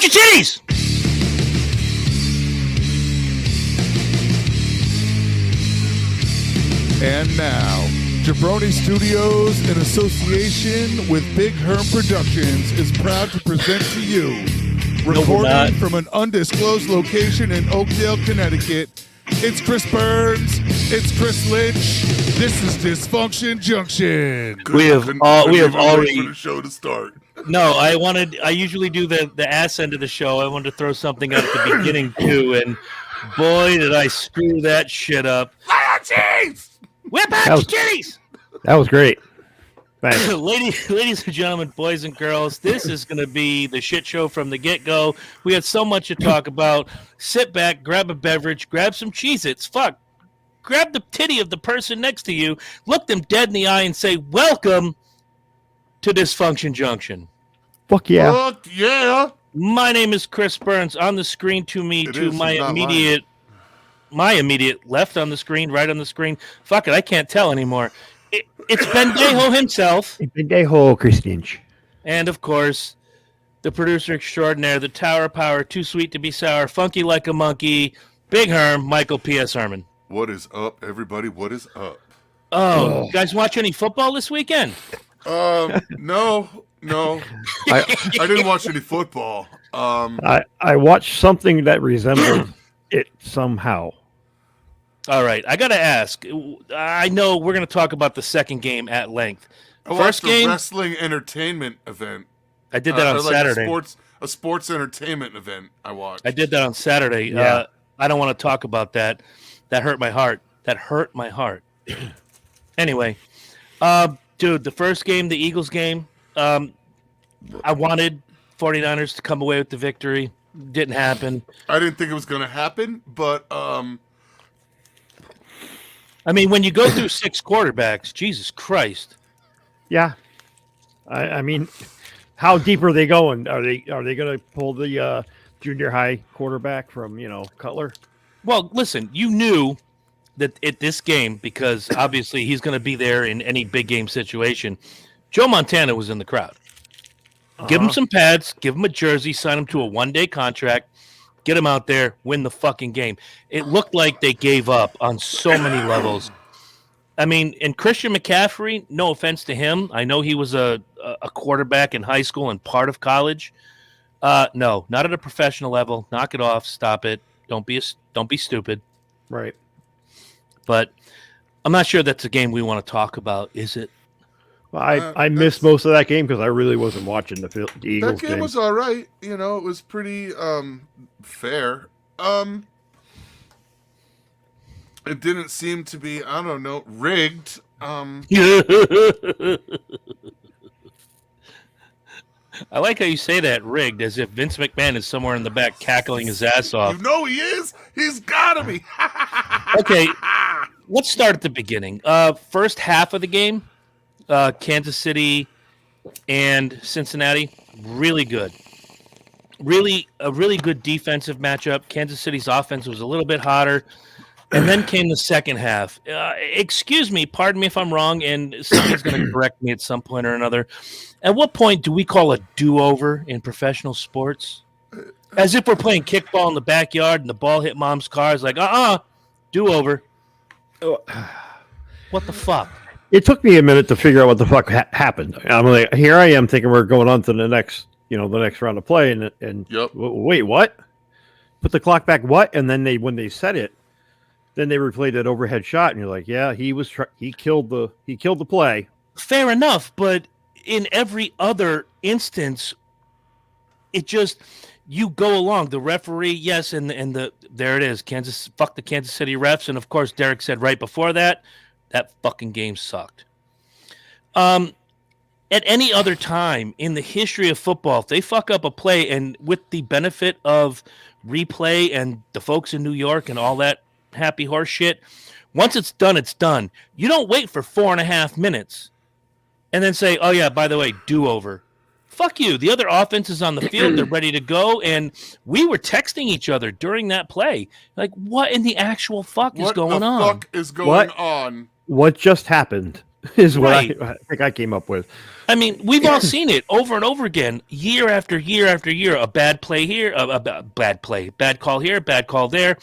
your titties! And now, Jabroni Studios, in association with Big Herm Productions, is proud to present to you, recording from an undisclosed location in Oakdale, Connecticut. It's Chris Burns. It's Chris Lynch. This is Dysfunction Junction. We have already for the show to start. No, I usually do the ass end of the show. I wanted to throw something out at the beginning too, and boy, did I screw that shit up. Whip out your titties! That was great. Thanks. Ladies and gentlemen, boys and girls, this is going to be the shit show from the get-go. We had so much to talk about. Sit back, grab a beverage, grab some Cheez-Its. Fuck. Grab the titty of the person next to you, look them dead in the eye, and say, welcome to Dysfunction Junction. Fuck yeah. Fuck yeah. My name is Chris Burns. On the screen to me, my immediate left on the screen, right on the screen. Fuck it, I can't tell anymore. It's Bendejo himself. Bendejo Christinch. And, of course, the producer extraordinaire, the tower of power, too sweet to be sour, funky like a monkey, Big Herm, Michael P.S. Herman. What is up, everybody? What is up? Oh, you guys watch any football this weekend? No. I didn't watch any football. I watched something that resembled it somehow. All right, I got to ask. I know we're going to talk about the second game at length. I watched a wrestling entertainment event. I did that on Saturday. A sports entertainment event I watched. I did that on Saturday. Yeah. I don't want to talk about that. That hurt my heart. Anyway, dude, the first game, the Eagles game, I wanted 49ers to come away with the victory. Didn't happen. I didn't think it was going to happen, but I mean, when you go through 6 quarterbacks, Jesus Christ. Yeah. I mean, how deep are they going? Are they going to pull the junior high quarterback from, Cutler? Well, listen, you knew that at this game, because obviously he's going to be there in any big game situation, Joe Montana was in the crowd. Give him some pads, give him a jersey, sign him to a one-day contract, get him out there, win the fucking game. It looked like they gave up on so many levels. I mean, and Christian McCaffrey, no offense to him, I know he was a quarterback in high school and part of college. No, not at a professional level. Knock it off. Stop it. Don't be stupid. Right. But I'm not sure that's a game we want to talk about, is it? Well, I missed most of that game because I really wasn't watching the Eagles game. That game was all right. It was pretty fair. It didn't seem to be, I don't know, rigged. I like how you say that, rigged, as if Vince McMahon is somewhere in the back cackling his ass off. You know he is. He's got to be. Okay, let's start at the beginning. First half of the game, Kansas City and Cincinnati, really good. A really good defensive matchup. Kansas City's offense was a little bit hotter. And then came the second half. Excuse me, pardon me if I'm wrong, and somebody's going to correct me at some point or another. At what point do we call a do-over in professional sports? As if we're playing kickball in the backyard and the ball hit mom's car. It's like, do-over. What the fuck? It took me a minute to figure out what the fuck happened. I'm like, here I am thinking we're going on to the next round of play, and yep. Wait, what? Put the clock back, what? And then when they said it, then they replayed that overhead shot, and you're like, yeah, he killed the play. Fair enough, but in every other instance, it just you go along. The referee, yes, and there it is. Fuck the Kansas City refs, and of course, Derek said right before that fucking game sucked. At any other time in the history of football, if they fuck up a play, and with the benefit of replay and the folks in New York and all that happy horse shit, once it's done, it's done. You don't wait for 4.5 minutes and then say, oh yeah, by the way, do-over. Fuck you. The other offense is on the field. They're ready to go. And we were texting each other during that play. Like, what in the actual fuck is going on? What the fuck is going on? What just happened is what Right. I think I came up with. I mean, we've all seen it over and over again, year after year after year. A bad play here, a bad play, bad call here, bad call there.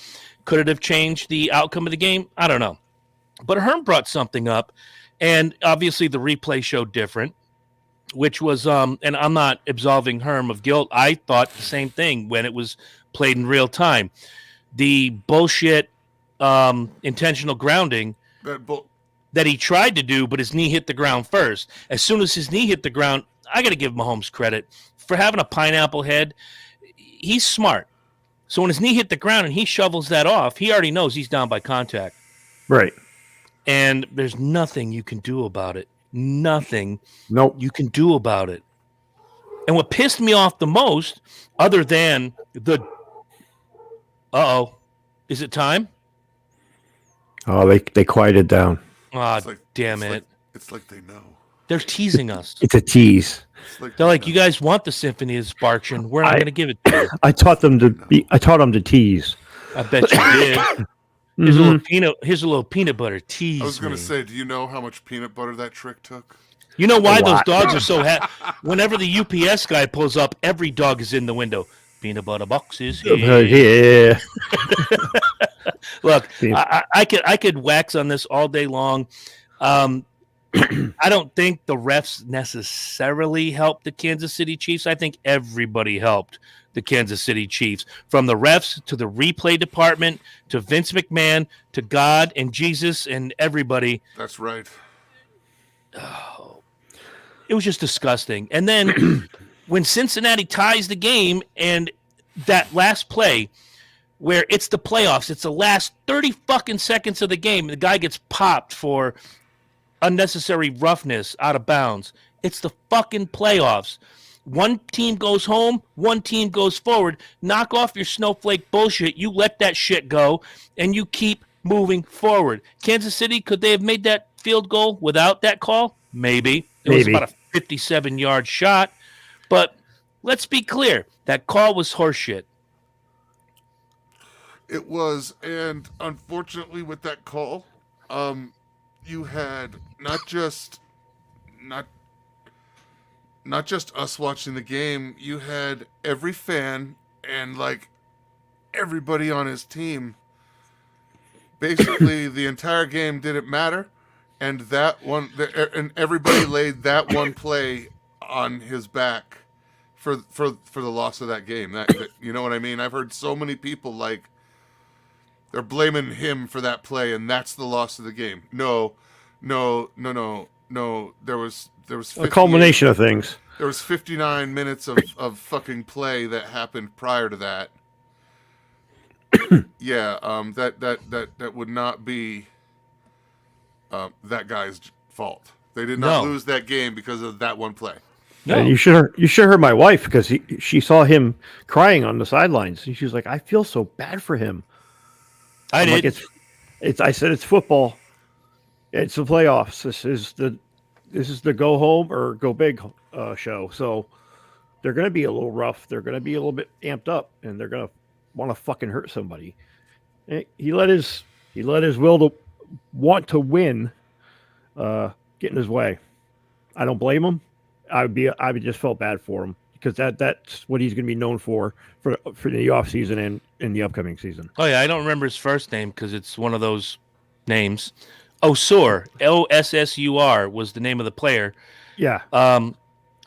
Could it have changed the outcome of the game? I don't know. But Herm brought something up, and obviously the replay showed different, which was, and I'm not absolving Herm of guilt. I thought the same thing when it was played in real time. The bullshit intentional grounding that he tried to do, but his knee hit the ground first. As soon as his knee hit the ground, I got to give Mahomes credit for having a pineapple head. He's smart. So when his knee hit the ground and he shovels that off, he already knows he's down by contact. Right. And there's nothing you can do about it. Nothing Nope. you can do about it. And what pissed me off the most, other than the is it time? Oh, they quieted down. Ah, damn it. It's like they know. They're teasing us. It's a tease. They're like, you guys want the Symphony of Sparkshin. We're not going to give it to you. I taught them to tease. I bet you did. Here's a little peanut butter tease. I was going me. to say, do you know how much peanut butter that trick took? You know why those dogs are so happy? Whenever the UPS guy pulls up, every dog is in the window. Peanut butter boxes here. Yeah. Look, I could wax on this all day long. I don't think the refs necessarily helped the Kansas City Chiefs. I think everybody helped the Kansas City Chiefs, from the refs to the replay department to Vince McMahon to God and Jesus and everybody. That's right. Oh, it was just disgusting. And then when Cincinnati ties the game, and that last play where it's the playoffs, it's the last 30 fucking seconds of the game, and the guy gets popped for unnecessary roughness out of bounds. It's the fucking playoffs. One team goes home, one team goes forward. Knock off your snowflake bullshit. You let that shit go, and you keep moving forward. Kansas City, could they have made that field goal without that call? Maybe. It was about a 57-yard shot. But let's be clear. That call was horseshit. It was, and unfortunately with that call, you had not just us watching the game, you had every fan and like everybody on his team. Basically, the entire game didn't matter, and and everybody laid that one play on his back for the loss of that game. That you know what I mean? I've heard so many people like they're blaming him for that play, and that's the loss of the game. No. There was a culmination of things. There was 59 minutes of fucking play that happened prior to that. Yeah, that would not be that guy's fault. They did not lose that game because of that one play. No. And you should heard my wife, because she saw him crying on the sidelines, and she was like, "I feel so bad for him." I said it's football. It's the playoffs. This is the go home or go big show. So they're going to be a little rough. They're going to be a little bit amped up, and they're going to want to fucking hurt somebody. He let his will to want to win get in his way. I don't blame him. I would just felt bad for him, because that's what he's going to be known for the off season and in the upcoming season. Oh yeah, I don't remember his first name because it's one of those names. Ossur, Ossur was the name of the player. Yeah. All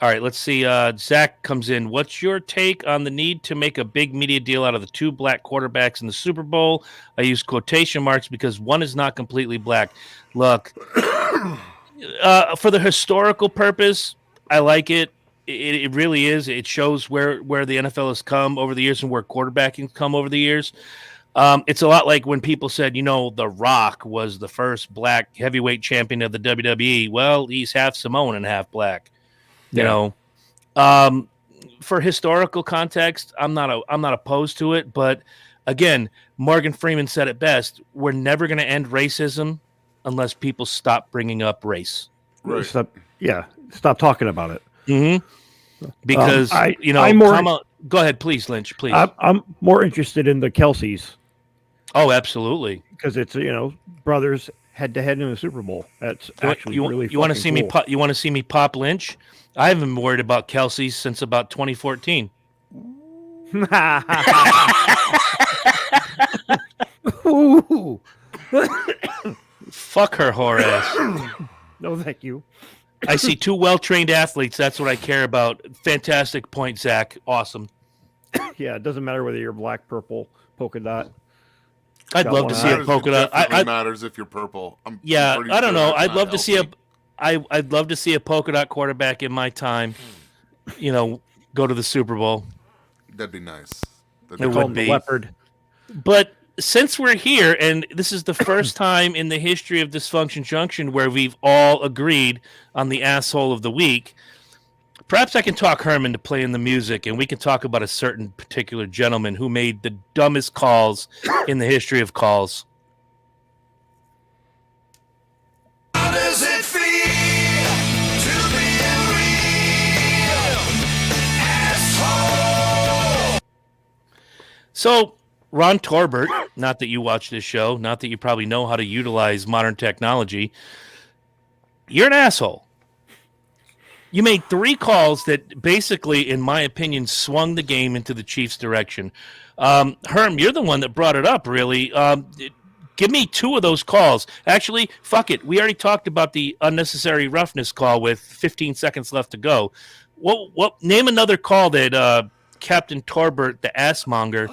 right, let's see. Zach comes in. What's your take on the need to make a big media deal out of the two black quarterbacks in the Super Bowl? I use quotation marks because one is not completely black. Look, for the historical purpose, I like it. It really is. It shows where the NFL has come over the years and where quarterbacking come over the years. It's a lot like when people said, The Rock was the first black heavyweight champion of the WWE. Well, he's half Samoan and half black. You know, for historical context, I'm not opposed to it. But again, Morgan Freeman said it best: we're never going to end racism unless people stop bringing up race. Right. Stop talking about it. Mm-hmm. Because go ahead, please, Lynch. Please. I'm more interested in the Kelseys. Oh, absolutely. Because it's brothers head to head in the Super Bowl. That's You, actually really. you want to see cool. me? You want to see me pop Lynch? I haven't been worried about Kelsey since about 2014. Ooh. Fuck her whore ass. No, thank you. I see two well-trained athletes. That's what I care about. Fantastic point, Zach. Awesome. Yeah, it doesn't matter whether you're black, purple, polka dot. I'd love to see a polka dot. It matters if you're purple. I don't know. I'd love to see I'd love to see a polka dot quarterback in my time. Go to the Super Bowl. That'd be nice. It would be. Leopard. But since we're here, and this is the first time in the history of Dysfunction Junction where we've all agreed on the asshole of the week, perhaps I can talk Herman to play in the music, and we can talk about a certain particular gentleman who made the dumbest calls in the history of calls. How does it feel to be a real asshole? So, Ron Torbert, not that you watch this show, not that you probably know how to utilize modern technology, you're an asshole. You made 3 calls that basically, in my opinion, swung the game into the Chiefs' direction. Herm, you're the one that brought it up, really. Give me 2 of those calls. Actually, fuck it. We already talked about the unnecessary roughness call with 15 seconds left to go. Name another call that Captain Torbert, the assmonger,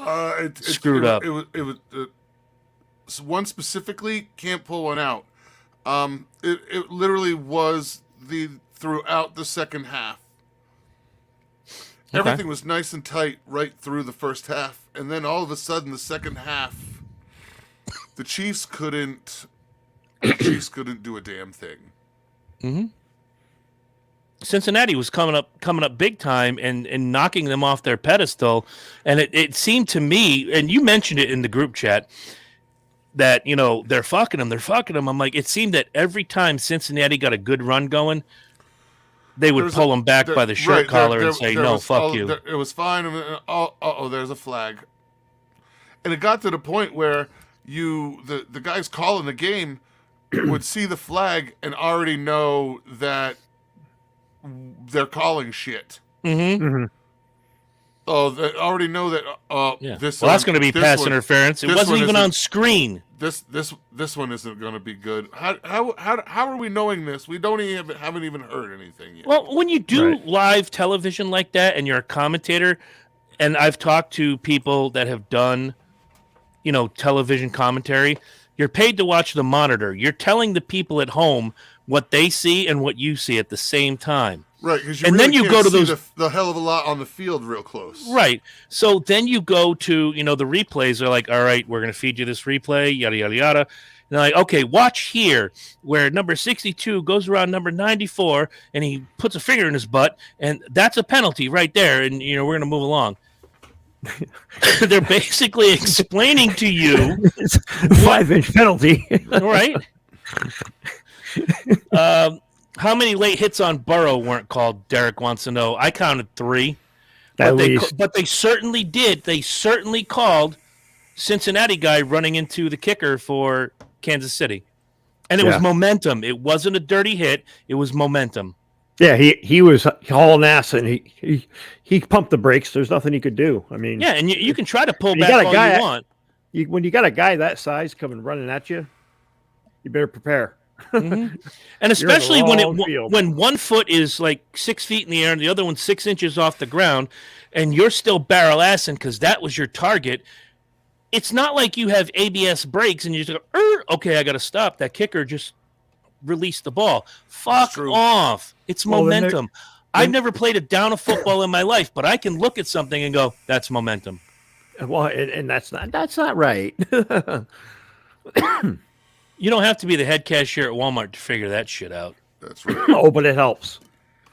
screwed up. It was one specifically, can't pull one out. It literally was throughout the second half. Okay. Everything was nice and tight right through the first half, and then all of a sudden, the second half, the Chiefs couldn't do a damn thing. Mm-hmm. Cincinnati was coming up big time and knocking them off their pedestal. And it seemed to me, and you mentioned it in the group chat, that, they're fucking them. I'm like, it seemed that every time Cincinnati got a good run going, they would pull them back by the shirt collar and say, no, fuck you. It was fine. There's a flag. And it got to the point where the guys calling the game would see the flag and already know that they're calling shit. Mm-hmm. Mm-hmm. Oh, they already know that. Yeah. That's going to be pass interference. It wasn't even on screen. This one isn't going to be good. How are we knowing this? We haven't even heard anything yet. Well, when you do live television like that, and you're a commentator, and I've talked to people that have done, television commentary. You're paid to watch the monitor. You're telling the people at home what they see and what you see at the same time. Right, because then you go to those the hell of a lot on the field real close. Right. So then you go to, the replays are like, all right, we're going to feed you this replay, yada, yada, yada. And they're like, okay, watch here where number 62 goes around number 94 and he puts a finger in his butt, and that's a penalty right there. And, we're going to move along. They're basically explaining to you. It's a 5-inch penalty. Right. How many late hits on Burrow weren't called? Derek wants to know. I counted 3. But they certainly did. They certainly called Cincinnati guy running into the kicker for Kansas City. And it was momentum. It wasn't a dirty hit. It was momentum. Yeah, he was hauling ass, and he pumped the brakes. There's nothing he could do. I mean, yeah, and you can try to pull back all you want. When you got a guy that size coming running at you, you better prepare. Mm-hmm. And especially when one foot is like 6 feet in the air and the other one's 6 inches off the ground, and you're still barrel assing because that was your target. It's not like you have ABS brakes and you just go, okay, I got to stop. That kicker just released the ball. Fuck off. It's momentum. I've never played a down of football in my life, but I can look at something and go, that's momentum. Well, and that's not right. You don't have to be the head cashier at Walmart to figure that shit out. That's right. Oh, but it helps.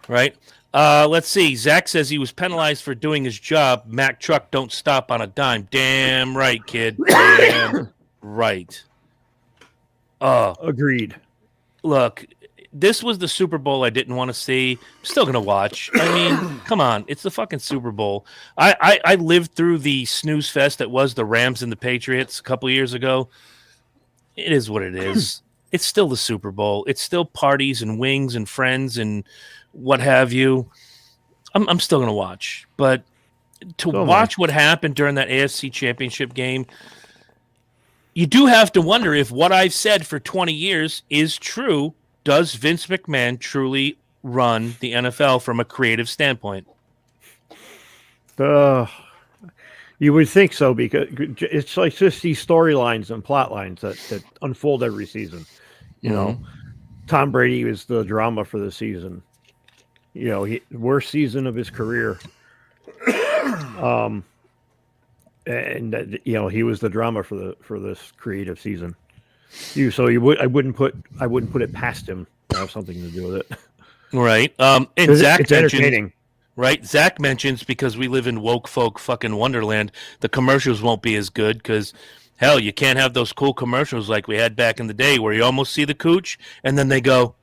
Right? Let's see. Zach says he was penalized for doing his job. Mack truck don't stop on a dime. Damn right, kid. Damn right. Agreed. Look, this was the Super Bowl I didn't want to see. I'm still going to watch. I mean, come on. It's the fucking Super Bowl. I lived through the snooze fest that was the Rams and the Patriots a couple years ago. It is what it is. it's still the Super Bowl. It's still parties and wings and friends and what have you. I'm still going to watch. But to watch what happened during that AFC Championship game, you do have to wonder if what I've said for 20 years is true. Does Vince McMahon truly run the NFL from a creative standpoint? You would think so, because it's like just these storylines and plot lines that unfold every season. You know, Tom Brady was the drama for the season. You know, worst season of his career. And you know, he was the drama for this creative season. I wouldn't put it past him to have something to do with it. Right. And Zach it's entertaining. Right. Zach mentions, because we live in woke folk fucking wonderland, the commercials won't be as good because, hell, you can't have those cool commercials like we had back in the day where you almost see the cooch and then they go,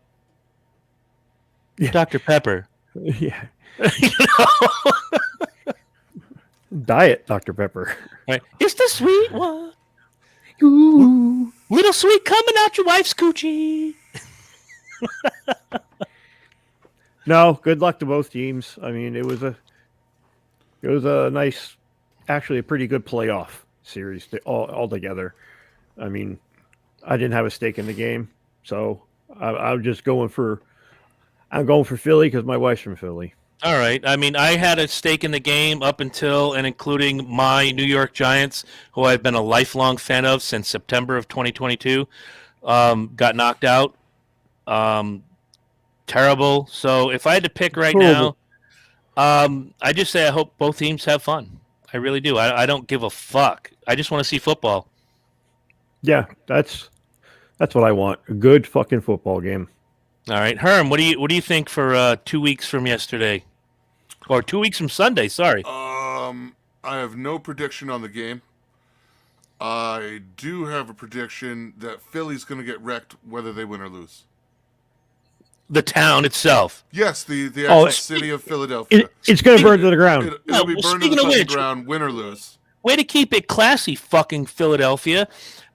Dr. Pepper. Yeah. You know? Diet Dr. Pepper. Right. It's the sweet one. Ooh. Little sweet coming out your wife's coochie. No, good luck to both teams. I mean, it was a nice, actually a pretty good playoff series all together. I mean, I didn't have a stake in the game, so I'm going for Philly because my wife's from Philly. All right. I mean, I had a stake in the game up until and including my New York Giants, who I've been a lifelong fan of since September of 2022, got knocked out. Terrible. So if I had to pick right now, I just say I hope both teams have fun. I really do. I don't give a fuck. I just want to see football. Yeah, that's what I want. A good fucking football game. All right, Herm, what do you think for 2 weeks from yesterday, or 2 weeks from Sunday? Sorry. I have no prediction on the game. I do have a prediction that Philly's going to get wrecked whether they win or lose. The town itself. Yes, the actual city of Philadelphia. It's going to burn to the ground. It'll be burned to the ground, win or lose. Way to keep it classy, fucking Philadelphia.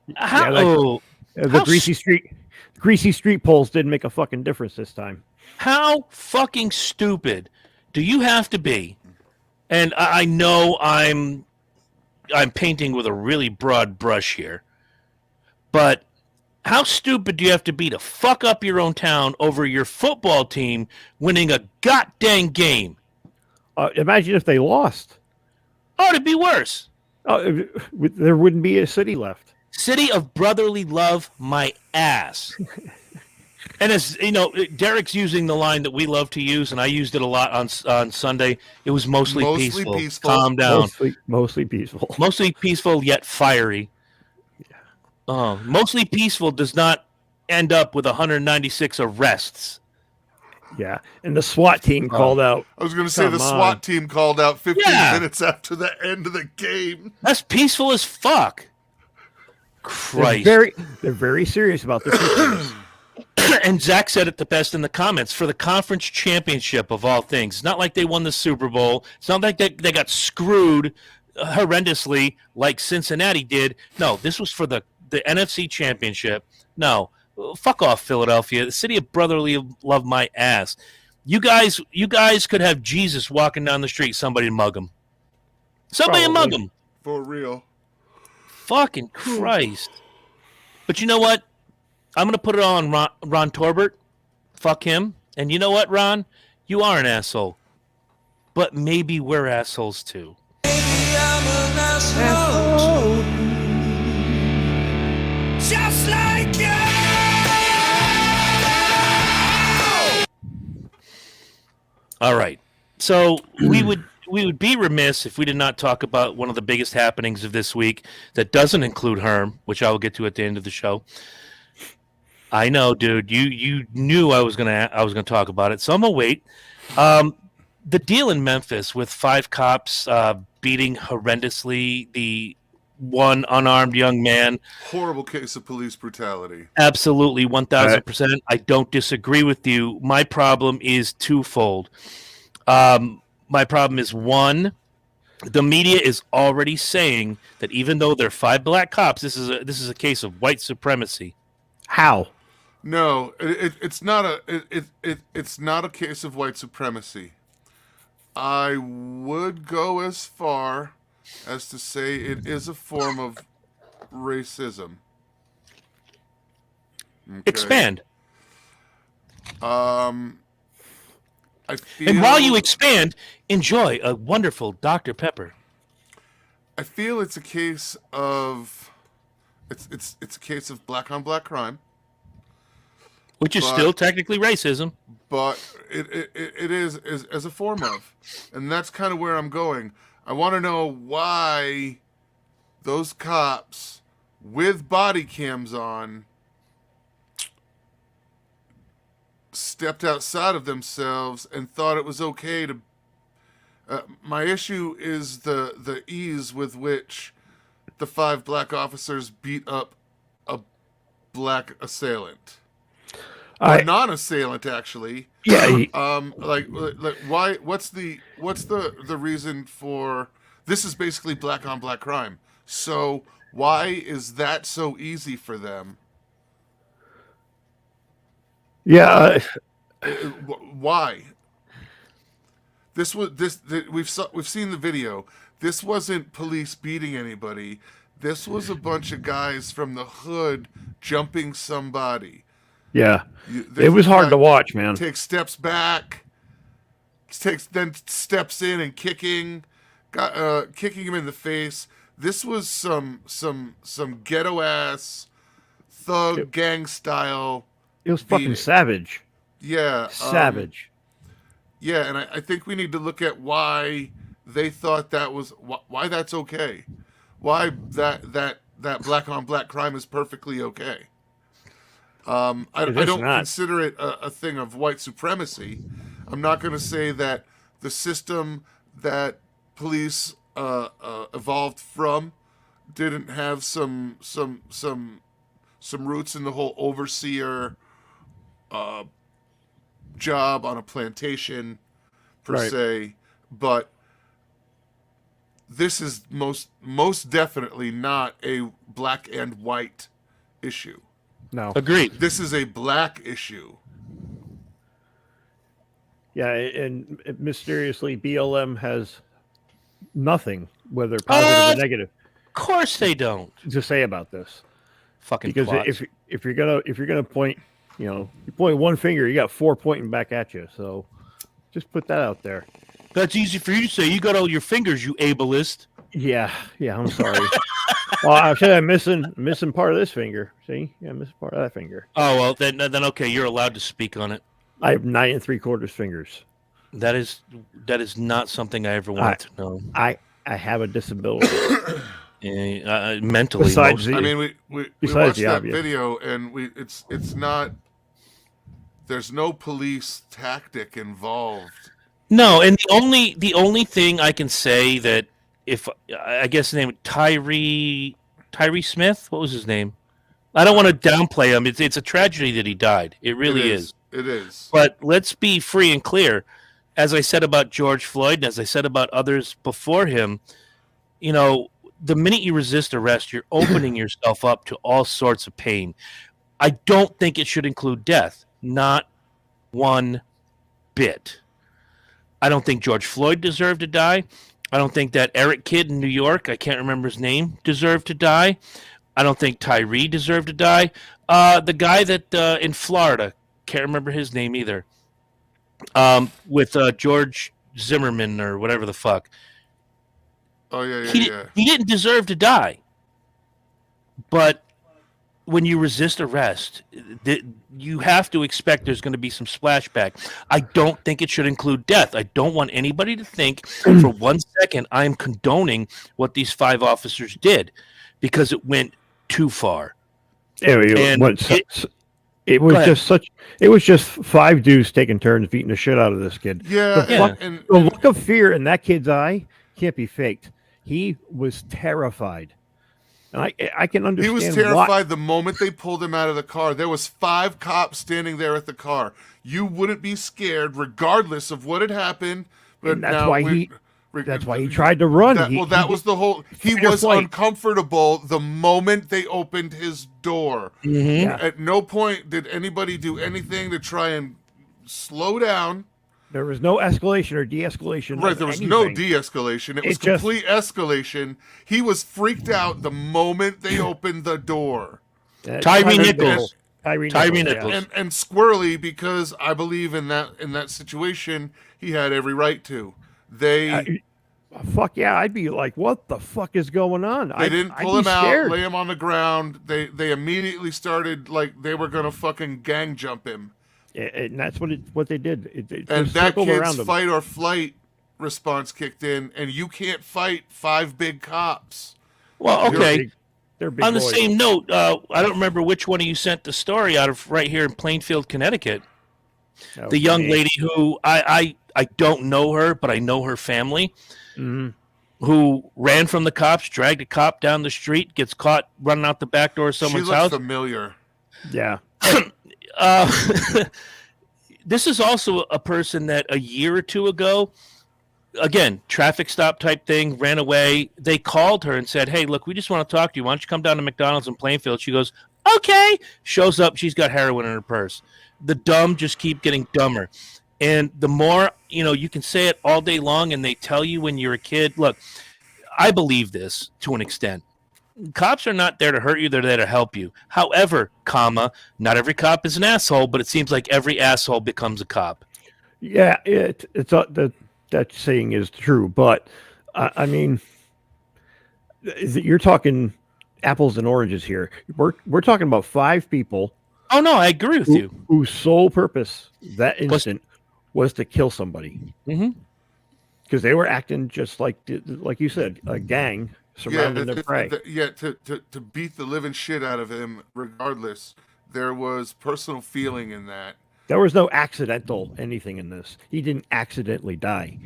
The greasy street polls didn't make a fucking difference this time. How fucking stupid do you have to be? And I know I'm painting with a really broad brush here, but how stupid do you have to be to fuck up your own town over your football team winning a goddamn game? Imagine if they lost. Oh, it'd be worse. There wouldn't be a city left. City of brotherly love, my ass. And as you know, Derek's using the line that we love to use, and I used it a lot on Sunday. It was mostly peaceful. Calm down. Mostly peaceful. Mostly peaceful yet fiery. Mostly peaceful does not end up with 196 arrests. Yeah, and the SWAT team called out. I was going to say the SWAT team called out 15 minutes after the end of the game. That's peaceful as fuck. Christ. They're very serious about this. And Zach said it the best in the comments, for the conference championship of all things. It's not like they won the Super Bowl. It's not like they got screwed horrendously like Cincinnati did. No, this was for the NFC championship. No, fuck off, Philadelphia. The city of brotherly love, my ass. You guys could have Jesus walking down the street. Somebody mug him. Somebody mug him. For real. Fucking Christ. But you know what? I'm going to put it on Ron Torbert. Fuck him. And you know what, Ron? You are an asshole. But maybe we're assholes too. Maybe I'm an asshole. Just like you. All right. So we would be remiss if we did not talk about one of the biggest happenings of this week that doesn't include Herm, which I will get to at the end of the show. I know, dude. You knew I was gonna talk about it, so I'm gonna wait. The deal in Memphis with 5 cops beating horrendously the one unarmed young man. Horrible case of police brutality. Absolutely, 1,000%. I don't disagree with you. My problem is twofold. My problem is, one, the media is already saying that even though they're 5 black cops, this is a case of white supremacy. How? No, it's not it's not a case of white supremacy. I would go as far as to say it is a form of racism. Okay. Expand. I feel, And while you expand, enjoy a wonderful Dr. Pepper. I feel it's a case of it's a case of black on black crime, Which is But- still technically racism. but it is as a form of, and that's kind of where I'm going. I want to know why those cops with body cams on stepped outside of themselves and thought it was okay to. My issue is the ease with which the 5 black officers beat up a black assailant, or I- non-assailant actually. Yeah, Like why? What's the reason for this? Is basically black on black crime. So why is that so easy for them? yeah. Why? We've seen the video. This wasn't police beating anybody. This was a bunch of guys from the hood jumping somebody. Yeah, This it was hard guy to watch, man. Takes steps back, then steps in and kicking him in the face. This was some ghetto ass thug gang style. It was fucking beating. savage, Yeah, savage. Yeah, and I think we need to look at why they thought that was why that's okay, why that black on black crime is perfectly okay. I It is don't not. consider it a thing of white supremacy. I'm not going to say that the system that police evolved from didn't have some roots in the whole overseer job on a plantation per Right. se, but this is most definitely not a black and white issue. No, Agreed. This is a black issue. yeah, and mysteriously, BLM has nothing, whether positive or negative, Of course they don't. to say about this. Fucking Because plots. if you're gonna point, you point one finger, you got 4 pointing back at you. So just put that out there. That's easy for you to say. You got all your fingers, you ableist. Yeah, I'm sorry. Well, I'll tell you, I'm missing part of this finger. See, yeah, I'm missing part of that finger. Oh well, then okay, you're allowed to speak on it. I have 9 3/4 fingers. That is not something I ever wanted to know. I have a disability. Mentally, Besides mostly. I mean, we Besides watched the that obvious. video, and it's not. There's no police tactic involved. No, and the only thing I can say that if I guess the name Tyree Smith, what was his name? I don't want to downplay him. It's a tragedy that he died. It really is. It is. But let's be free and clear. As I said about George Floyd, and as I said about others before him, the minute you resist arrest, you're opening yourself up to all sorts of pain. I don't think it should include death. Not one bit. I don't think George Floyd deserved to die. I don't think that Eric kid in New York, I can't remember his name, deserved to die. I don't think Tyree deserved to die. The guy that in Florida, can't remember his name either, with George Zimmerman or whatever the fuck. Oh yeah. He didn't deserve to die. But when you resist arrest, you have to expect there's going to be some splashback. I don't think it should include death. I don't want anybody to think for 1 second I'm condoning what these 5 officers did, because it went too far. It was Go ahead. it was just 5 dudes taking turns beating the shit out of this kid. Yeah, Yeah. And The look of fear in that kid's eye can't be faked. He was terrified. And I can he understand was why. terrified the moment they pulled him out of the car. There was 5 cops standing there at the car. You wouldn't be scared regardless of what had happened. But And that's now why That's why he tried to run. That was the whole. He was uncomfortable the moment they opened his door. Mm-hmm. Yeah. At no point did anybody do anything to try and slow down. There was no escalation or de-escalation. Right, there was no de-escalation. It was complete escalation. He was freaked out the moment they opened the door. Tyree Nichols. Tyree Nichols. Yeah. And squirrely, because I believe in that situation, he had every right to. Fuck yeah, I'd be like, what the fuck is going on? They didn't pull him out, lay him on the ground. They immediately started like they were gonna fucking gang jump him. And that's what they did. And that kid's fight or flight response kicked in, and you can't fight 5 big cops. Well, okay. They're big on the boys. same note, I don't remember which one of you sent the story out of right here in Plainfield, Connecticut. Oh, The young lady who I don't know her, but I know her family, who ran from the cops, dragged a cop down the street, gets caught running out the back door of someone's she looks house. familiar. Yeah. This is also a person that a year or two ago, again, traffic stop type thing, ran away. They called her and said, hey, look, we just want to talk to you. Why don't you come down to McDonald's in Plainfield? She goes, okay. Shows up. She's got heroin in her purse. The dumb just keep getting dumber. And the more, you can say it all day long and they tell you when you're a kid. Look, I believe this to an extent. Cops are not there to hurt you. They're there to help you. However, not every cop is an asshole, but it seems like every asshole becomes a cop. Yeah, that saying is true. But, I mean, you're talking apples and oranges here. We're talking about 5 people. Oh, no, I agree with you. Whose sole purpose that instant was to kill somebody. Mm-hmm. Because they were acting just like you said, a gang surrounding their prey. To beat the living shit out of him regardless. There was personal feeling in that. There was no accidental anything in this. He didn't accidentally die.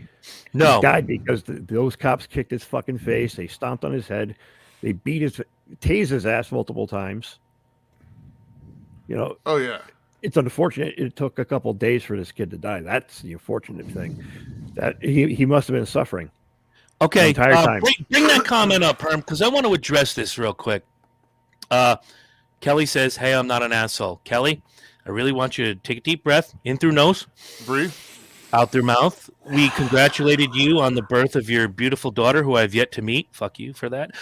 No. He died because those cops kicked his fucking face. They stomped on his head. They tased his ass multiple times. Oh, yeah. It's unfortunate it took a couple days for this kid to die. That's the unfortunate thing. That he must have been suffering. Okay, the entire time. Bring that comment up, Herm, because I want to address this real quick. Kelly says, hey, I'm not an asshole. Kelly, I really want you to take a deep breath, in through nose. Breathe. Out through mouth. We congratulated you on the birth of your beautiful daughter, who I've yet to meet. Fuck you for that.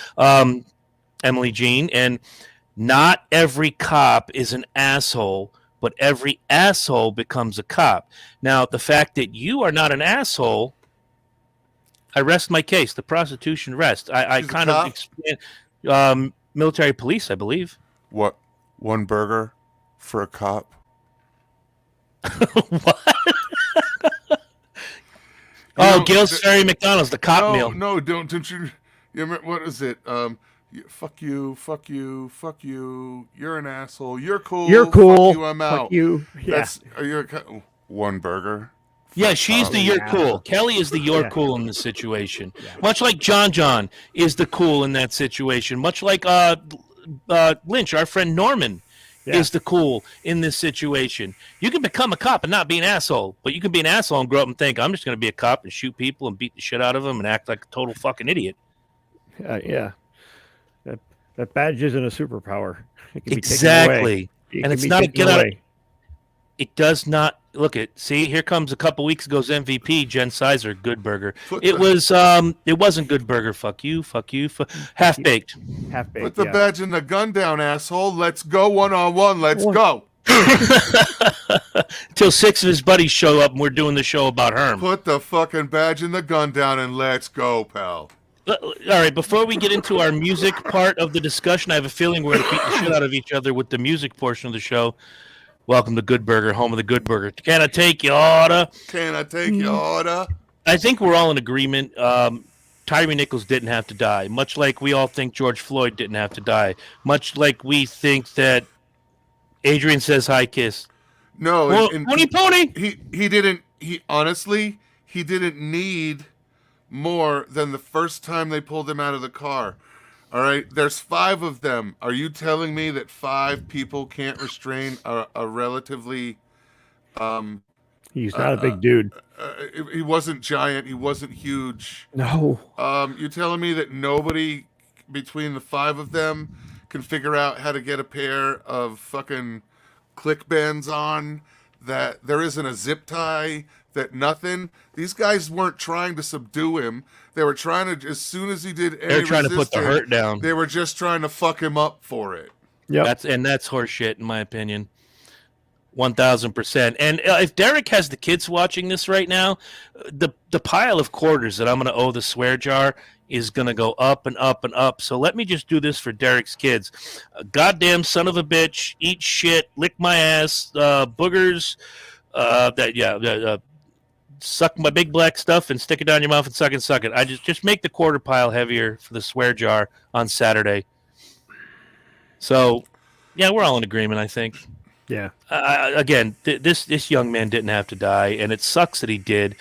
Emily Jean. And not every cop is an asshole, but every asshole becomes a cop. Now, the fact that you are not an asshole, I rest my case. The prostitution rests. I kind of explain. Military police, I believe. What? 1 burger for a cop? What? Gales Ferry McDonald's, the cop meal. No, don't you? What is it? Fuck you. You're an asshole. You're cool. Fuck you, I'm out. Fuck you. Yeah. You're 1 burger. Yeah, she's the you're cool. Kelly is the you're cool in this situation. Much like John is the cool in that situation. Much like Lynch, our friend Norman, is the cool in this situation. You can become a cop and not be an asshole, but you can be an asshole and grow up and think, I'm just going to be a cop and shoot people and beat the shit out of them and act like a total fucking idiot. Yeah. That badge isn't a superpower. It can Exactly. Be taken away. And it's not a get out. It does not look at. See, here comes a couple weeks ago's MVP, Jen Sizer, Good Burger. It wasn't Good Burger. Fuck you. Half baked. Put the badge and the gun down, asshole. Let's go 1-on-1. Let's go. Till 6 of his buddies show up and we're doing the show about Herm. Put the fucking badge and the gun down and let's go, pal. All right, before we get into our music part of the discussion, I have a feeling we're going to beat the shit out of each other with the music portion of the show. Welcome to Good Burger, home of the Good Burger. Can I take your order? Can I take your order? I think we're all in agreement. Tyree Nichols didn't have to die, much like we all think George Floyd didn't have to die, much like we think that Adrian Says Hi Kiss. No, Pony. He didn't. He honestly, he didn't need more than the first time they pulled him out of the car. All right, there's 5 of them. Are you telling me that 5 people can't restrain a relatively He's not a big dude. He wasn't giant. He wasn't huge. No. You're telling me that nobody between the 5 of them can figure out how to get a pair of fucking click bands on, that there isn't a zip tie, that nothing? These guys weren't trying to subdue him. They were trying to, as soon as he did any They're trying to put the resisting, hurt down. they were just trying to fuck him up for it. Yep. That's horseshit in my opinion. 1,000%. And if Derek has the kids watching this right now, the pile of quarters that I'm going to owe the swear jar is going to go up and up and up. So let me just do this for Derek's kids. Goddamn son of a bitch, eat shit, lick my ass, boogers, suck my big black stuff and stick it down your mouth and suck it. I just make the quarter pile heavier for the swear jar on Saturday. So, yeah, we're all in agreement, I think. Yeah. Again, this young man didn't have to die, and it sucks that he did.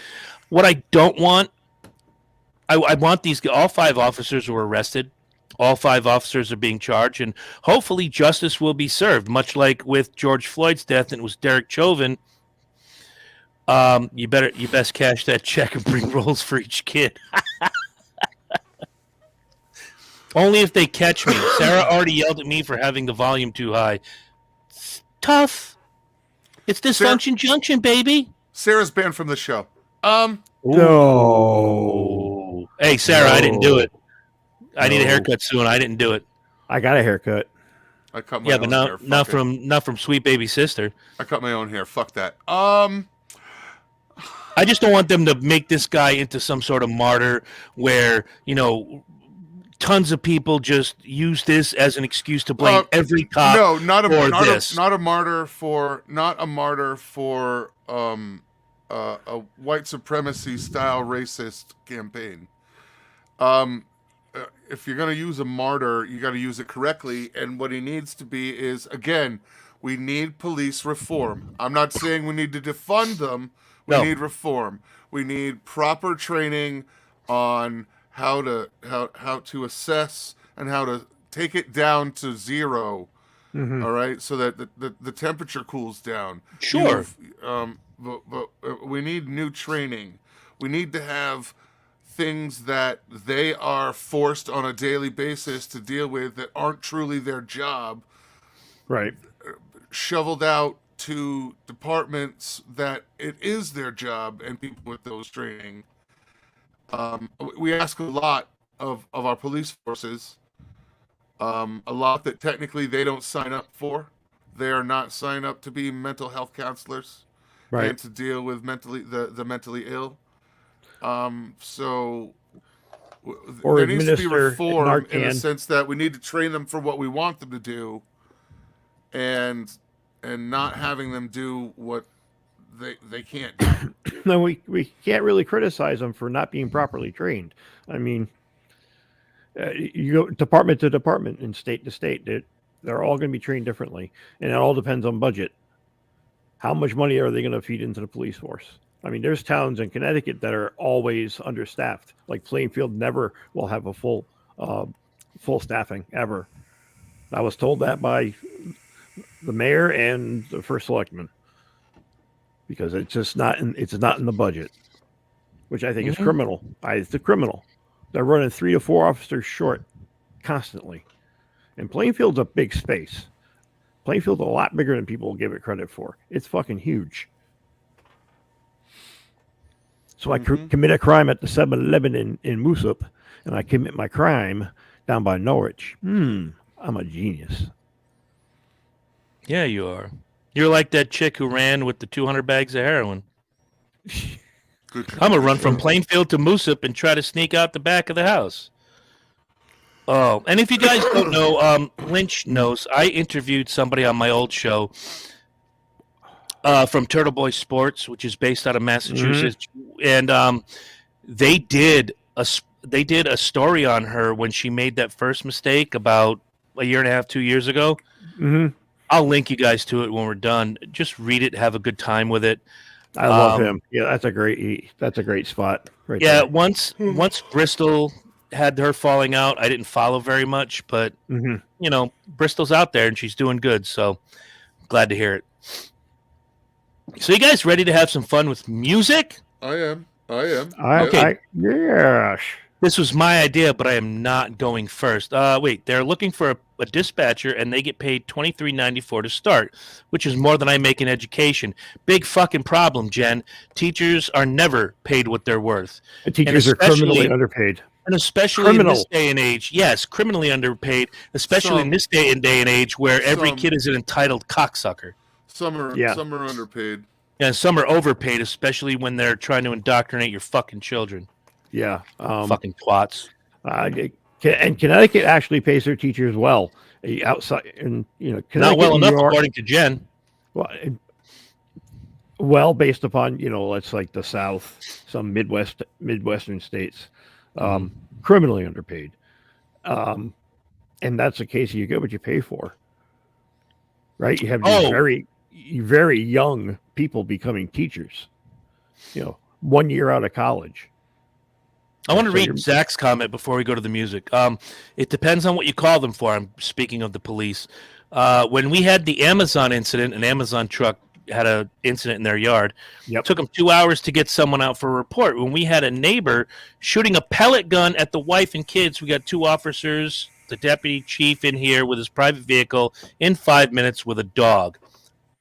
What I don't want, I want all 5 officers who were arrested. All 5 officers are being charged, and hopefully justice will be served, much like with George Floyd's death, and it was Derek Chauvin. You best cash that check and bring rolls for each kid. Only if they catch me. Sarah already yelled at me for having the volume too high. It's tough. It's dysfunction junction, baby. Sarah's banned from the show. No. Hey, Sarah, I didn't do it. I need a haircut soon. I didn't do it. I got a haircut. I cut my own hair. not Fuck it. from Sweet Baby Sister. I cut my own hair. Fuck that. I just don't want them to make this guy into some sort of martyr where, tons of people just use this as an excuse to blame every cop. No, not a martyr for a white supremacy style racist campaign. If you're going to use a martyr, you got to use it correctly. And what he needs to be is, again, we need police reform. I'm not saying we need to defund them. We need reform. We need proper training on how to assess and how to take it down to 0. Mm-hmm. All right, so that the temperature cools down. Sure. But we need new training. We need to have things that they are forced on a daily basis to deal with that aren't truly their job. Right. Shoveled out to departments that it is their job, and people with those training. We ask a lot of our police forces, a lot that technically they don't sign up for. They are not signed up to be mental health counselors, Right. and to deal with the mentally ill. So Or there needs to be administer reform in the Narcan. sense that we need to train them for what we want them to do, and not having them do what they can't do. No, we can't really criticize them for not being properly trained. I mean, you go department to department and state to state, they're all going to be trained differently, and it all depends on budget. How much money are they going to feed into the police force? I mean, there's towns in Connecticut that are always understaffed. Like Plainfield never will have a full staffing ever. I was told that by the mayor and the first selectman, because it's just not in the budget, which I think is criminal. It's a criminal. They're running 3 to 4 officers short constantly, and Plainfield's a big space. Plainfield's a lot bigger than people give it credit for. It's fucking huge. So I commit a crime at the 7-Eleven in Moosup, and I commit my crime down by Norwich. I'm a genius. Yeah, you are. You're like that chick who ran with the 200 bags of heroin. Good. I'm going to run from Plainfield to Moosup and try to sneak out the back of the house. Oh, and if you guys don't know, Lynch knows, I interviewed somebody on my old show from Turtle Boy Sports, which is based out of Massachusetts, and they did a story on her when she made that first mistake about a year and a half, 2 years ago. Mm-hmm. I'll link you guys to it when we're done. Just read it, have a good time with it. I love him. Yeah, that's a great spot. Right. Yeah, there. once Bristol had her falling out, I didn't follow very much, but Bristol's out there and she's doing good, so glad to hear it. So you guys ready to have some fun with music? I am. Yep. Yes. This was my idea, but I am not going first. Wait, they're looking for a dispatcher, and they get paid $23.94 to start, which is more than I make in education. Big fucking problem, Jen. Teachers are never paid what they're worth. The teachers are criminally underpaid. And especially in this day and age, yes, criminally underpaid, especially in this day and age where every kid is an entitled cocksucker. Some are underpaid. Yeah, and some are overpaid, especially when they're trying to indoctrinate your fucking children. Yeah. Fucking twats. And Connecticut actually pays their teachers well. Outside, and not well enough, according to Jen. Well, based upon let's like the South, some Midwestern states, criminally underpaid, and that's the case. You get what you pay for, right? You have these very, very young people becoming teachers. 1 year out of college. I want to read Zach's comment before we go to the music. It depends on what you call them for. I'm speaking of the police. When we had the Amazon incident, an Amazon truck had an incident in their yard. Yep. It took them 2 hours to get someone out for a report. When we had a neighbor shooting a pellet gun at the wife and kids, we got 2 officers, the deputy chief in here with his private vehicle in 5 minutes with a dog.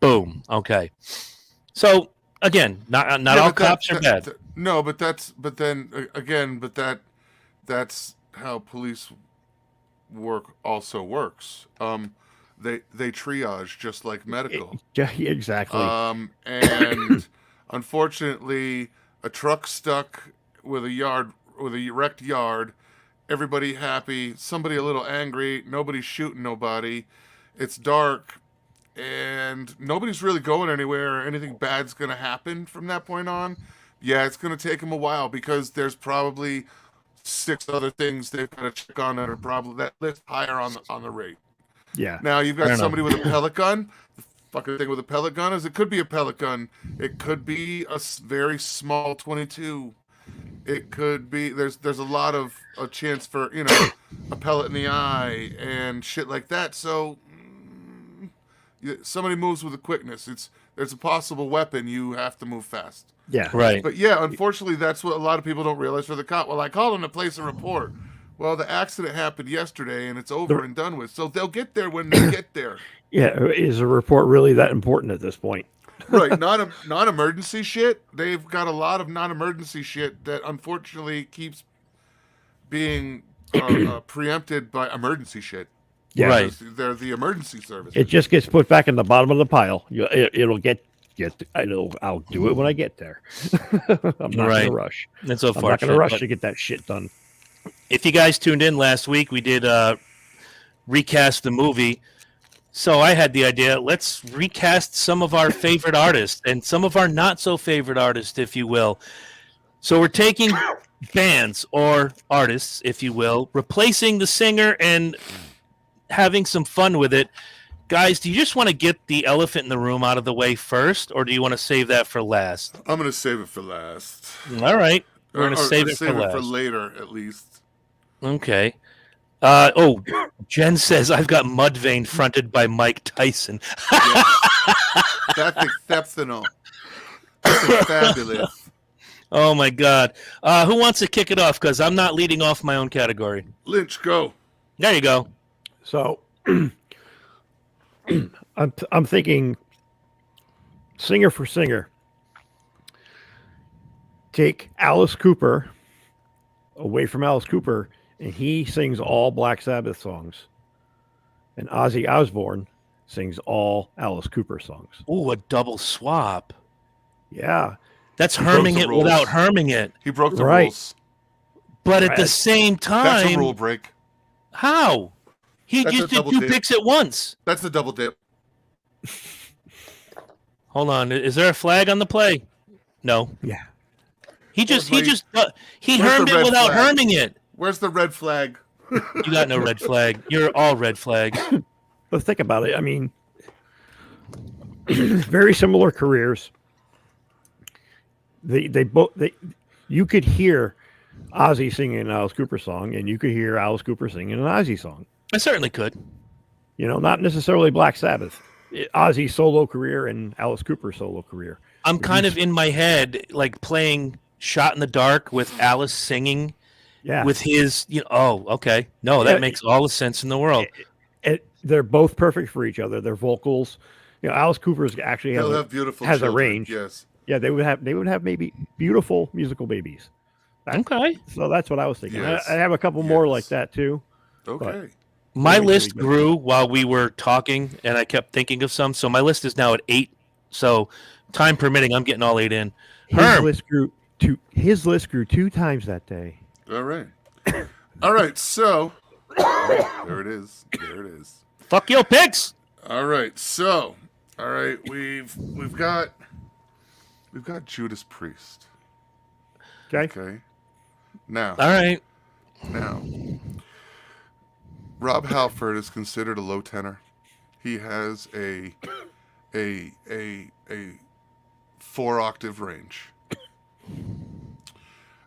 Boom. Okay. So again, not all cops are bad. No, but that's how police work also works. They triage just like medical. Yeah, exactly. And unfortunately, a truck stuck with a wrecked yard. Everybody happy, somebody a little angry. Nobody's shooting nobody. It's dark, and nobody's really going anywhere. Anything bad's gonna happen from that point on. Yeah, it's going to take them a while because there's probably 6 other things they've got to check on that are probably that list higher on the rate. Yeah. Now you've got somebody with a pellet gun. The fucking thing with a pellet gun is it could be a pellet gun. It could be a very small 22. It could be there's a lot of a chance for a pellet in the eye and shit like that. So somebody moves with a quickness. There's a possible weapon. You have to move fast. Yeah. Right. But yeah, unfortunately, that's what a lot of people don't realize for the cop. Well, I called them to place a report. Well, the accident happened yesterday, and it's over and done with. So they'll get there when they get there. Yeah. Is a report really that important at this point? Right. Non-emergency shit. They've got a lot of non-emergency shit that unfortunately keeps being preempted by emergency shit. Yeah. Right. They're the emergency service. It just gets put back in the bottom of the pile. It'll get. I'll do it when I get there. I'm not going to rush. It's so I'm not going to rush to get that shit done. If you guys tuned in last week, we did recast the movie. So I had the idea, let's recast some of our favorite artists and some of our not so favorite artists, if you will. So we're taking bands or artists, if you will, replacing the singer and having some fun with it. Guys, do you just want to get the elephant in the room out of the way first, or do you want to save that for last? I'm going to save it for last. All right. We're going to save it for last. For later, at least. Okay. Jen says, I've got Mudvayne fronted by Mike Tyson. Yeah. That's exceptional. That's fabulous. Oh, my God. Who wants to kick it off? Because I'm not leading off my own category. Lynch, go. There you go. So I'm thinking singer for singer. Take Alice Cooper away from Alice Cooper, and he sings all Black Sabbath songs. And Ozzy Osbourne sings all Alice Cooper songs. Ooh, a double swap. Yeah. That's herming it without herming it. He broke the Right. rules. But at the same time... That's a rule break. How? He That's just a did double two dip. picks at once. That's the double dip. Hold on. Is there a flag on the play? No. Yeah. He Where's hermed the it red without flag? herming it. Where's the red flag? You got no red flag. You're all red flags. But think about it. I mean, very similar careers. You could hear Ozzy singing an Alice Cooper song, and you could hear Alice Cooper singing an Ozzy song. I certainly could. Not necessarily Black Sabbath. Ozzy's solo career and Alice Cooper's solo career. I'm kind of in my head, like playing Shot in the Dark with Alice singing Yeah, with his, oh, okay. No, that Yeah, makes all the sense in the world. they're both perfect for each other. Their vocals, Alice Cooper's actually They'll have beautiful has a children, range. Yes. Yeah, they would have maybe beautiful musical babies. Okay. So that's what I was thinking. Yes. I have a couple more Yes. like that too. Okay. My Really list good. grew while we were talking, and I kept thinking of some. So my list is now at 8. So time permitting, I'm getting all 8 in. His Herm. list grew 2 times that day. All right. All right. So there it is. There it is. Fuck your picks. All right. So, all right, we've got Judas Priest. Okay. Okay. Now, All right. Rob Halford is considered a low tenor. He has a 4-octave range.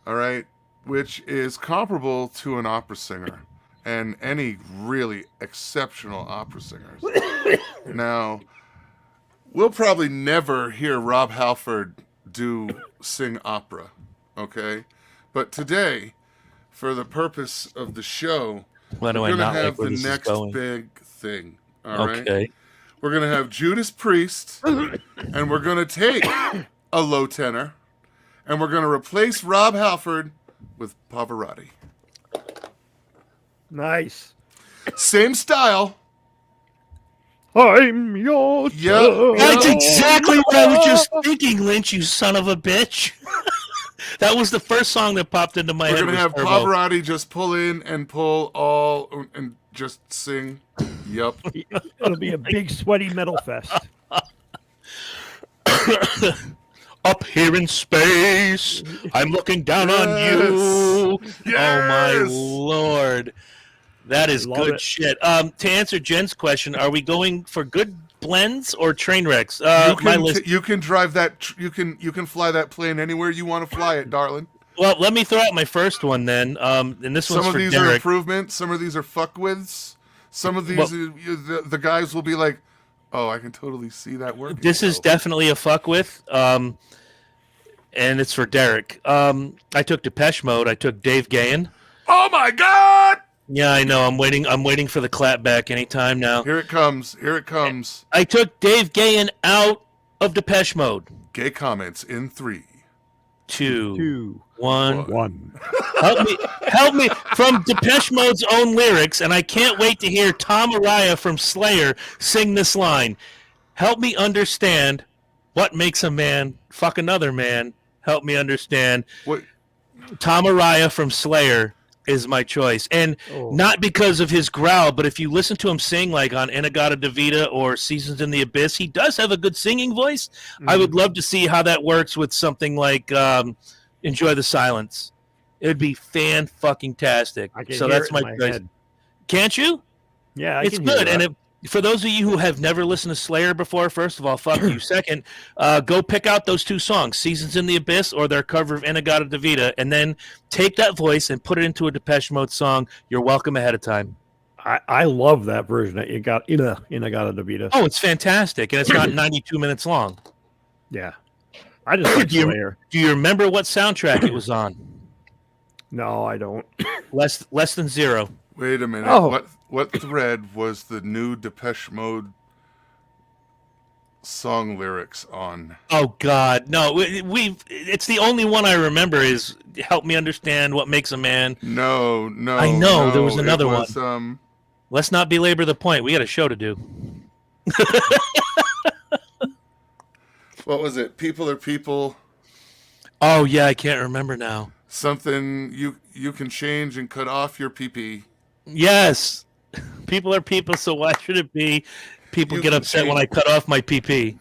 All right, which is comparable to an opera singer and any really exceptional opera singers. Now, we'll probably never hear Rob Halford sing opera, okay? But today, for the purpose of the show, Why do we're I going to not have like where the this next is going? big thing, all right? Okay. We're going to have Judas Priest, and we're going to take a low tenor, and we're going to replace Rob Halford with Pavarotti. Nice. Same style. I'm your Yep. That's exactly what I was just thinking, Lynch, you son of a bitch. That was the first song that popped into my We're head. going to have Turbo. Pavarotti just pull in and pull all and just sing. Yep. It'll be a big sweaty metal fest. Up here in space, I'm looking down on you. Yes. Oh my lord, that is Love good it. shit. To answer Jen's question, are we going for good blends or train wrecks? My list. You can drive that. You can fly that plane anywhere you want to fly it, darling. Well, let me throw out my first one then. And this one's Some of for these are Derek. improvements. Some of these are fuckwiths. Some of these, the guys will be like, "Oh, I can totally see that working." This is definitely a fuck with. And it's for Derek. I took Depeche Mode. I took Dave Gahan. Oh my God! Yeah, I know. I'm waiting for the clap back anytime now. Here it comes. Here it comes. I took Dave Gahan out of Depeche Mode. Gay comments in 3, 2, 1. 1. Help me from Depeche Mode's own lyrics, and I can't wait to hear Tom Araya from Slayer sing this line. Help me understand what makes a man fuck another man. Help me understand. What? Tom Araya from Slayer is my choice, and not because of his growl, but if you listen to him sing like on In-A-Gadda-Da-Vida or Seasons in the Abyss, he does have a good singing voice. I would love to see how that works with something like Enjoy the Silence. It would be fan-fucking-tastic. I can So hear that's it my in my choice. head. Can't you? Yeah, I It's can hear good, that. and for those of you who have never listened to Slayer before, first of all, fuck you. Second, go pick out those 2 songs, Seasons in the Abyss or their cover of In-A-Gadda-Da-Vida, and then take that voice and put it into a Depeche Mode song. You're welcome ahead of time. I love that version that you got in a Gadda-Da-Vida. Oh, it's fantastic, and it's not 92 minutes long. Yeah. I just like Do you- Slayer. Do you remember what soundtrack it was on? No, I don't. Less than 0. Wait a minute. Oh. What thread was the new Depeche Mode song lyrics on? Oh God, no! It's the only one I remember is "Help me understand what makes a man." No. I know, there was it another one. Let's not belabor the point. We got a show to do. What was it? People are people. Oh yeah, I can't remember now. Something you can change and cut off your PP. Yes, people are people, so why should it be? People You get can upset when I change. cut off my PP.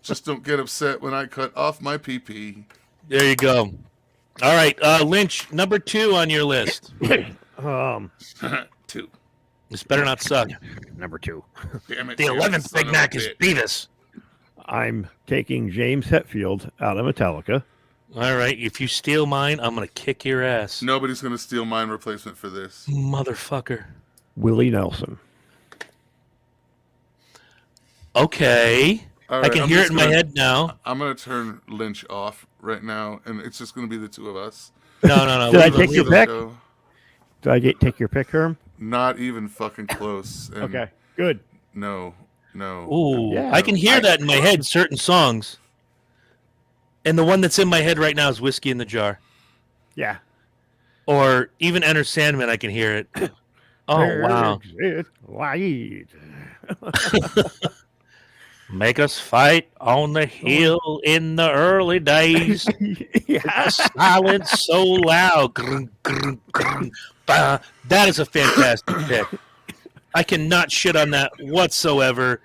Just don't get upset when I cut off my PP. There you go. All right, Lynch, number 2 on your list. 2. This better not suck. Number 2. Damn it. The Derek, 11th son Big of a Mac is bitch. Beavis. I'm taking James Hetfield out of Metallica. All right, if you steal mine, I'm gonna kick your ass, Nobody's gonna steal mine replacement for this. motherfucker. Willie Nelson. Okay. All I right, can I'm hear it just in my gonna- head now. I'm gonna turn Lynch off right now, and it's just gonna be the two of us. No. Did I leave it, take leave your it. pick? Show. Do I take your pick, Herm? Not even fucking close. And Okay, good. No. Ooh, Yeah. I can hear that in my head, certain songs. And the one that's in my head right now is Whiskey in the Jar. Yeah. Or even Enter Sandman, I can hear it. Oh, wow. It's wide. Make us fight on the hill in the early days. Yeah. Silence so loud. Grr, grr, grr, bah. That is a fantastic pick. I cannot shit on that whatsoever.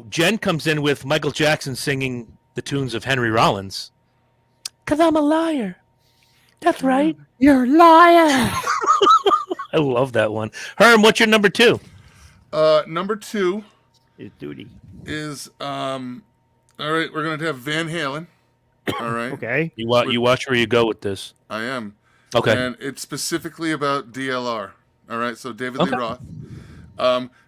Jen comes in with Michael Jackson singing the tunes of Henry Rollins. 'Cause I'm a liar. That's right. You're a liar. I love that one. Herm, what's your number 2? Number 2 It's duty. is all right. We're gonna have Van Halen. All right. Okay. You watch where you go with this. I am. Okay. And it's specifically about DLR. All right. So David Okay. Lee Roth.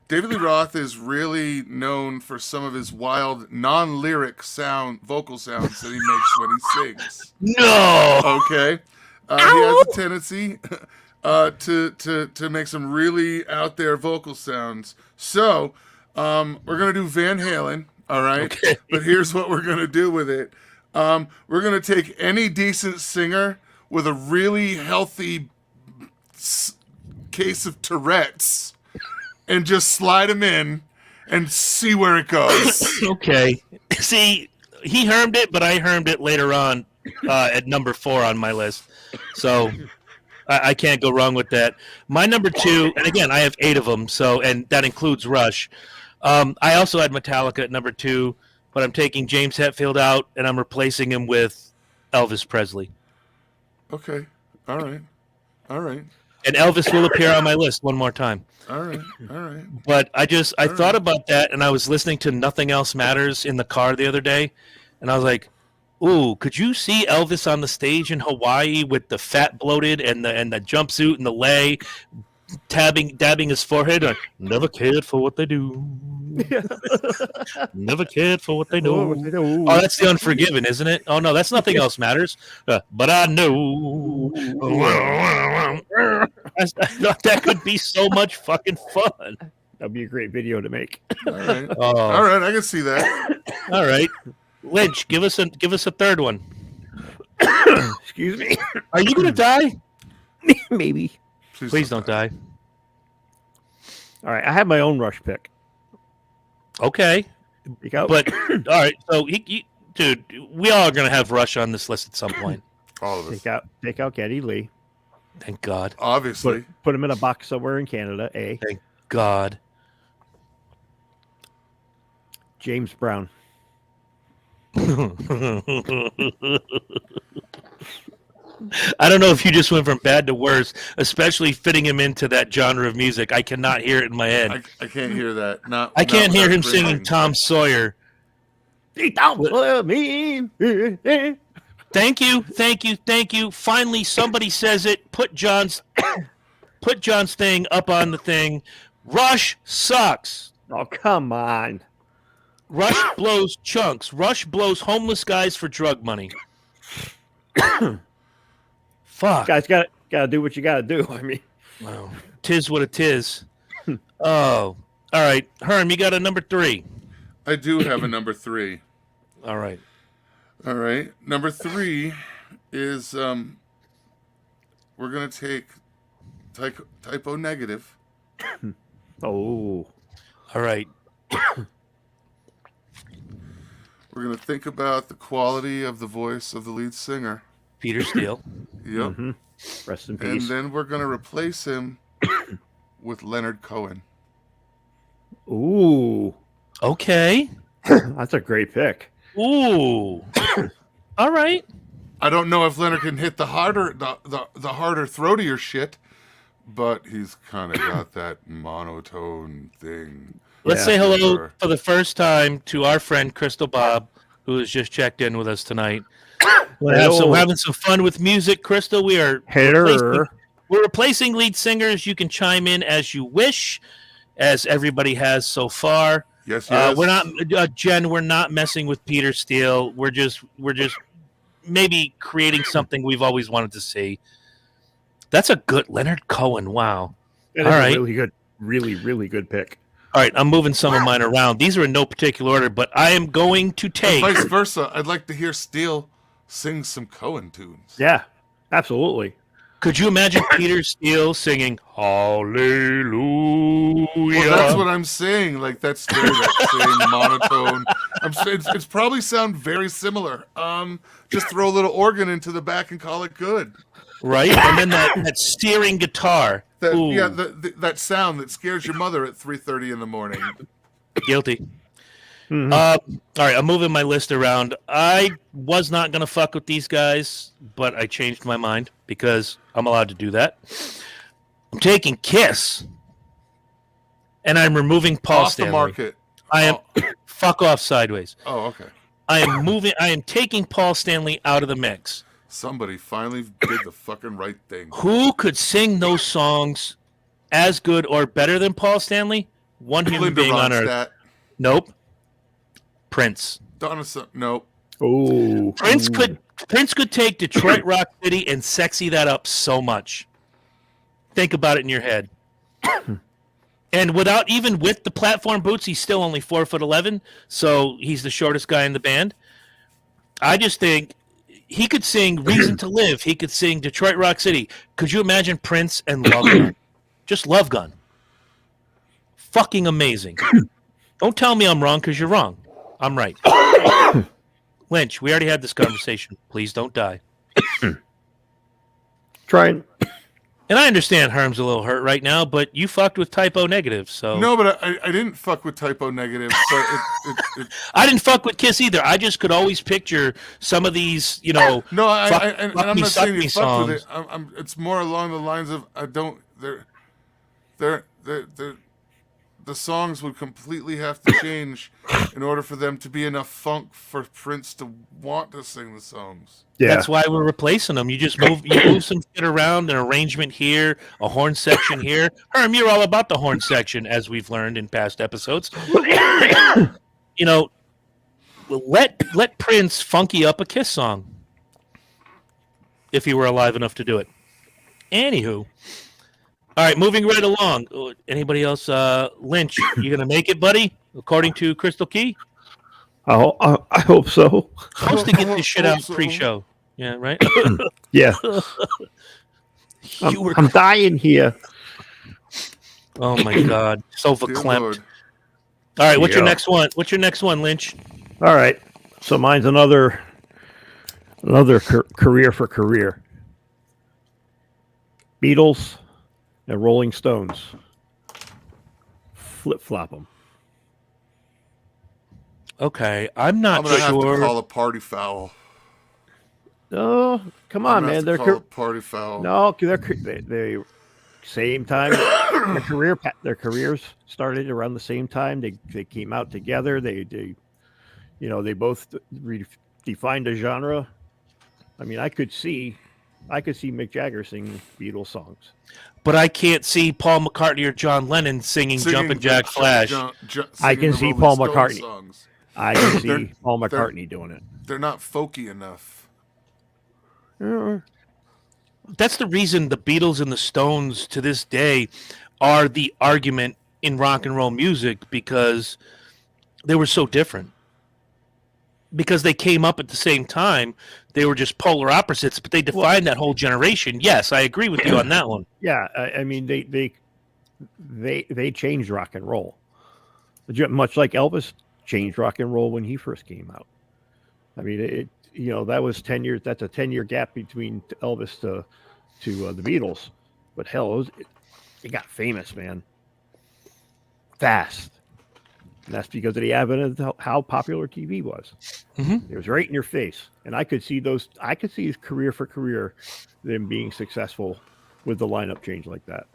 David Lee Roth is really known for some of his wild non-lyric vocal sounds that he makes when he sings. No. Okay. He has a tendency to make some really out there vocal sounds. So we're gonna do Van Halen. All right. Okay. But here's what we're gonna do with it. We're gonna take any decent singer with a really healthy case of Tourette's and just slide him in and see where it goes. Okay. See, he hermed it, but I hermed it later on at number 4 on my list. So I can't go wrong with that. My number 2, and again, I have 8 of them, and that includes Rush. I also had Metallica at number 2, but I'm taking James Hetfield out, and I'm replacing him with Elvis Presley. Okay. All right. And Elvis will appear on my list one more time. All right. But I thought about that, and I was listening to Nothing Else Matters in the car the other day, and I was like, ooh, could you see Elvis on the stage in Hawaii with the fat bloated and the jumpsuit and the lei, dabbing his forehead? Like, never cared for what they do. Never cared for what they do. Oh, that's the Unforgiven, isn't it? Oh no, that's Nothing Else Matters. But I know. I thought that could be so much fucking fun. That'd be a great video to make. All right. Oh, All right. I can see that. all right. Lynch, give us a third one. Excuse me. Are you gonna die? Maybe. Please don't die. All right. I have my own Rush pick. Okay, You go. but all right. So, dude, we all are gonna have Rush on this list at some point. All of us. take out Geddy Lee. Thank God. Obviously. Put him in a box somewhere in Canada. Thank God. James Brown. I don't know if you just went from bad to worse, especially fitting him into that genre of music. I cannot hear it in my head. I can't hear that. I can't hear him without singing cringing. Tom Sawyer. Me. Thank you. Finally, somebody says it. Put John's thing up on the thing. Rush sucks. Oh, come on. Rush blows chunks. Rush blows homeless guys for drug money. Fuck. Guys, gotta do what you gotta do. I mean, Wow. Tis what it is. Oh. All right. Herm, you got a number 3. I do have a number 3. All right. All right. Number 3 is we're gonna take Typo Negative. oh, All right. We're gonna think about the quality of the voice of the lead singer. Peter Steele. Yep. mhm. Rest in And peace. then we're gonna replace him with Leonard Cohen. Ooh, Okay. that's a great pick. Ooh. All right. I don't know if Leonard can hit the harder throatier shit, but he's kind of got that monotone thing. Let's Yeah. say hello Sure. for the first time to our friend Crystal Bob, who has just checked in with us tonight. We're having some fun with music, Crystal. We're Hater. replacing lead singers. You can chime in as you wish. as everybody has so far. Yes, yes. We're not, Jen. We're not messing with Peter Steele. We're just maybe creating something we've always wanted to see. That's a good Leonard Cohen. Wow. That All is right. a really good, really good pick. All right, I'm moving some of mine around. These are in no particular order, but I am going to And take. vice versa. I'd like to hear Steele sing some Cohen tunes. Yeah, absolutely. Could you imagine Peter Steele singing Hallelujah? Well, that's what I'm saying. Like that's that same monotone. I'm saying it's probably sound very similar. Just throw a little organ into the back and call it good. Right, and then that steering guitar. That Ooh, yeah, that sound that scares your mother at 3:30 in the morning. guilty. Mhm. All right, I'm moving my list around. I was not gonna fuck with these guys, but I changed my mind because I'm allowed to do that. I'm taking Kiss, and I'm removing Paul Off Stanley. the market. I am fuck off sideways. Oh, okay. I am taking Paul Stanley out of the mix. Somebody finally did the fucking right thing. Who could sing those songs as good or better than Paul Stanley? One human Linda being on earth. Ronstadt. Nope. Prince. Donna. Nope. Oh, Prince could take Detroit Rock City and sexy that up so much. Think about it in your head. And even with the platform boots, he's still only 4'11", so he's the shortest guy in the band. I just think he could sing "Reason to Live." He could sing "Detroit Rock City." Could you imagine Prince and Love Gun? Just Love Gun. Fucking amazing. Don't tell me I'm wrong because you're wrong. I'm right. Lynch, we already had this conversation. Please don't die. trying. And I understand Herm's a little hurt right now, but you fucked with Typo Negative, so No, but I didn't fuck with Typo Negative. But it I didn't fuck with Kiss either. I just could always picture some of these, no, and fuck I'm me, not suck saying me you fucked with songs. it. It's more along the lines of I don't. The songs would completely have to change in order for them to be enough funk for Prince to want to sing the songs. Yeah, That's why we're replacing them. You just move some shit around, an arrangement here, a horn section here. Herm, you're all about the horn section, as we've learned in past episodes. Let Prince funky up a Kiss song if he were alive enough to do it. Anywho, all right, moving right along. Anybody else? Lynch, you gonna make it, buddy? According to Crystal Key, I hope so. supposed to get this shit out Also- pre-show. Yeah, right. Yeah, You were. I'm dying here. Oh my God, so Dear verklempt. Lord. All right, what's your Yeah. next one? What's your next one, Lynch? All right, so mine's another career for career. Beatles and Rolling Stones. Flip flop them. Okay, I'm I'm not gonna have to sure. call a party foul. Oh, come I'm on, gonna man. have They're to call a party foul. no, they same time. Their careers started around the same time. They came out together. They both defined a genre. I mean, I could see Mick Jagger singing Beatles songs. But I can't see Paul McCartney or John Lennon singing "Jumpin' Jack Flash." I can singing the see Rolling Paul Stones McCartney. songs. I can see They're- Paul McCartney doing it. They're not folky enough. That's the reason the Beatles and the Stones to this day are the argument in rock and roll music, because they were so different. Because they came up at the same time, they were just polar opposites, but they defined that whole generation. Yes, I agree with you on that one. Yeah, I mean they changed rock and roll, much like Elvis changed rock and roll when he first came out. I mean, that was 10 years. That's a 10-year gap between Elvis to the Beatles. But hell, it got famous, man, fast. And that's because of the advent of how popular TV was. Mhm. It was right in your face, and I could see his career for career, them being successful with the lineup change like that.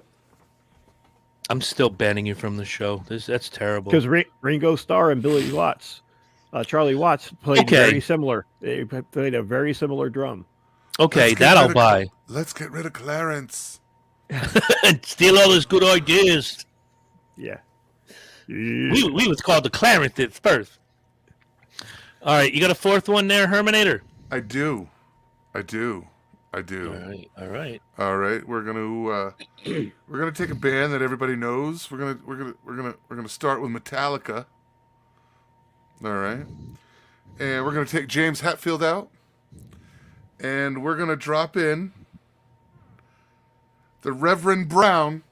I'm still banning you from the show. That's terrible. Because Ringo Starr and Charlie Watts played very similar. They played a very similar drum. Okay, Let's get that I'll rid of- buy. Let's get rid of Clarence. Steal all his good ideas. Yeah, We was called the Clarence at first. All right, you got a fourth one there, Herminator? I do. All right. All right, we're gonna take a band that everybody knows. We're gonna start with Metallica. All right, and we're gonna take James Hetfield out, and we're gonna drop in the Reverend Brown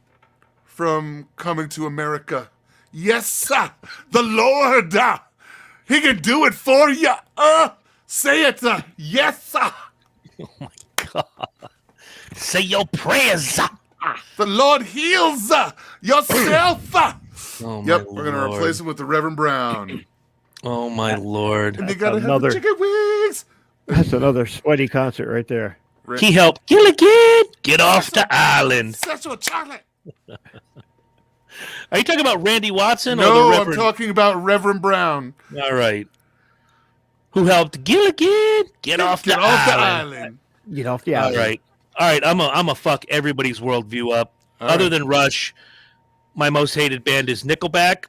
from Coming to America. Yes, sir, the Lord, He can do it for you. Say it, yes, sir. God. Say your prayers. The Lord heals yourself. Oh, Yep, my we're gonna Lord. replace him with the Reverend Brown. Oh my Lord. And you gotta another- have the chicken wings. That's another sweaty concert right there. He helped Gilligan get off the island. Sexual chocolate. Are you talking about Randy Watson or No, the I'm Reverend? talking about Reverend Brown. All right. Who helped Gilligan get off the island? Get off the All island. right. All right. I'm a fuck everybody's worldview up. All Other right. than Rush, my most hated band is Nickelback,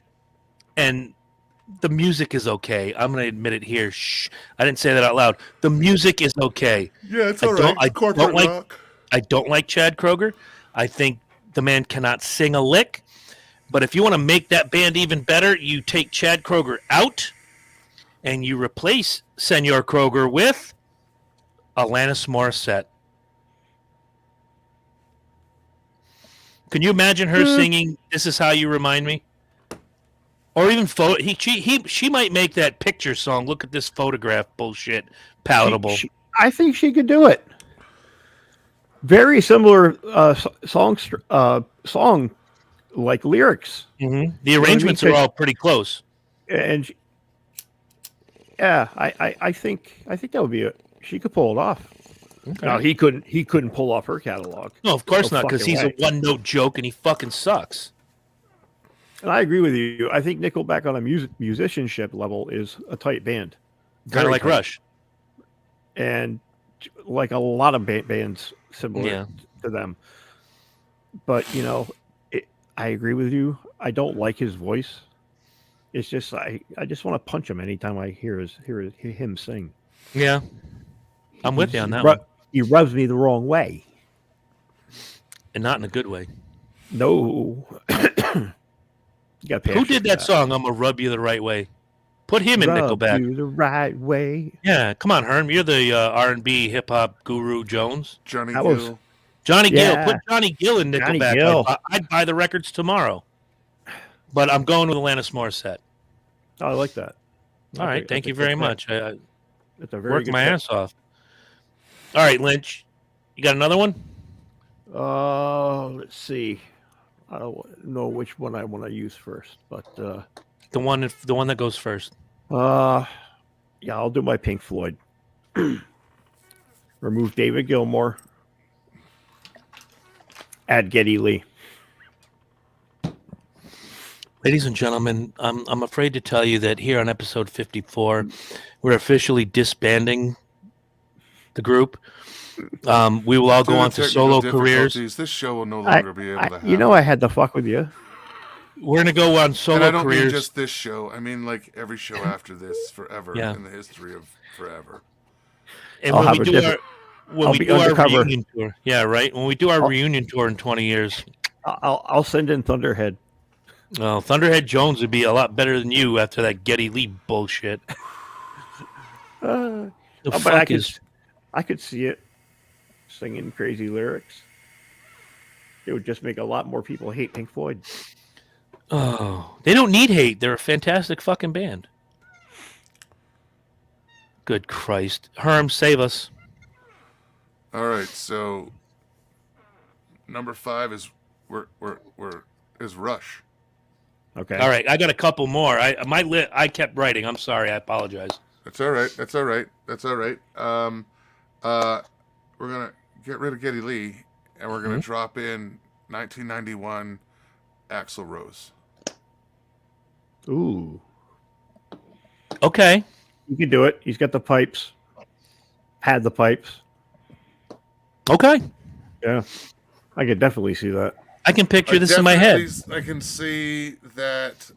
and the music is okay. I'm gonna admit it here. Shh. I didn't say that out loud. The music is okay. Yeah, it's I all don't- right. I It's corporate don't like- rock. I don't like Chad Kroger. I think the man cannot sing a lick. But if you want to make that band even better, you take Chad Kroger out and you replace Senor Kroger with Alanis Morissette. Can you imagine her singing "This Is How You Remind Me"? Or even she might make that picture song. Look at this photograph bullshit palatable. I think she could do it. Very similar song like lyrics, Mhm. The arrangements are all pretty close. and I think that would be it. She could pull it off. Now he couldn't pull off her catalog. No, of course No not, because fucking he's way. a one-note joke and he fucking sucks. And I agree with you. I think Nickelback on a musicianship level is a tight band, Kind Very of like tight. Rush. and like a lot of bands similar Yeah. to them. But I agree with you. I don't like his voice. It's just I just want to punch him anytime I hear him sing. Yeah. I'm with you on that Ru- one. He rubs me the wrong way. And not in a good way. No. You gotta pay Who extra did for that song, I'm going to rub you the right way? Put him in Rub Nickelback. you the right way. Yeah, come on, Herm. You're the R&B hip-hop guru Jones. Johnny That was- Gill. Johnny Yeah. Gill. Put Johnny Gill in Johnny Nickelback. Gill. I'd buy the records tomorrow. But I'm going with Alanis Morissette. Oh, I like that. All right, thank you very much. I That's a very worked good my pick. ass off. All right, Lynch. You got another one? Let's see. I don't know which one I want to use first, but The one that goes first. yeah, I'll do my Pink Floyd. Remove David Gilmour. Add Geddy Lee. Ladies and gentlemen, I'm afraid to tell you that here on episode 54, we're officially disbanding the group. We will all go Due on to technical solo careers. difficulties, This show will no longer be able to happen. You know, I had to fuck with you. We're gonna go on and I solo don't mean careers. just this show. I mean like every show after this, forever Yeah. in the history of forever. And I'll when we have a do our different- when I'll we be do our undercover. reunion tour, yeah, right. When we do our reunion tour in 20 years, I'll send in Thunderhead. well, Thunderhead Jones would be a lot better than you after that Geddy Lee bullshit. The But fuck is I could see it singing crazy lyrics. It would just make a lot more people hate Pink Floyd. oh, they don't need hate. They're a fantastic fucking band. Good Christ, Herm, save us. All right, so number 5 is is Rush. Okay. All right, I got a couple more. I kept writing. I'm sorry. I apologize. That's all right. That's all right. That's all right. We're gonna get rid of Geddy Lee, and we're gonna drop in 1991 Axl Rose. Ooh. Okay. You can do it. He's got the pipes. Had the pipes. Okay. Yeah. I could definitely see that. I can picture this in my head. I can see that.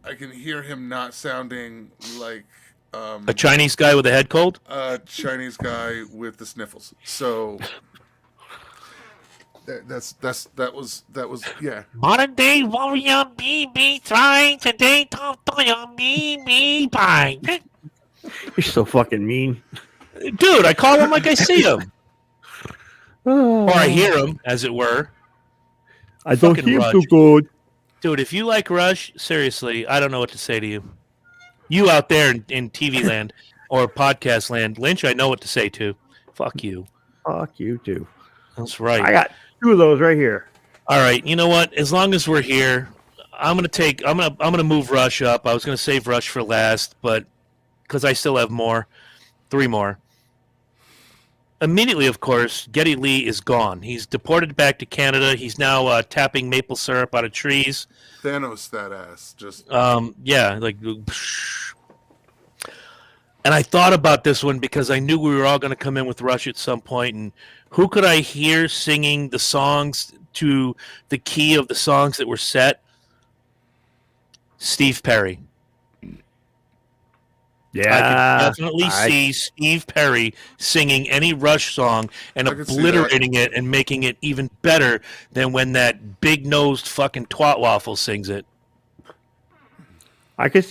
I can hear him not sounding like A Chinese guy with a head cold. a Chinese guy with the sniffles. So that was yeah. Modern day warrior BB trying today top on BB pie. You're so fucking mean. Dude, I call him like I see him. Oh, Or I hear him, as it were. I don't fucking hear Rush. too good. Dude, if you like Rush, seriously, I don't know what to say to you. You out there in TV land or podcast land, Lynch, I know what to say to. Fuck you. Fuck you too. That's right. I got 2 of those right here. All right, you know what? As long as we're here, I'm gonna move Rush up. I was gonna save Rush for last, but because I still have more, 3 more. Immediately, of course, Geddy Lee is gone. He's deported back to Canada. He's now tapping maple syrup out of trees. Thanos that ass. Just Yeah, like. And I thought about this one because I knew we were all going to come in with Rush at some point, and who could I hear singing the songs to the key of the songs that were set? Steve Perry. Yeah, I can definitely see Steve Perry singing any Rush song and I can see obliterating it and making it even better than when that big-nosed fucking twat waffle sings it. I can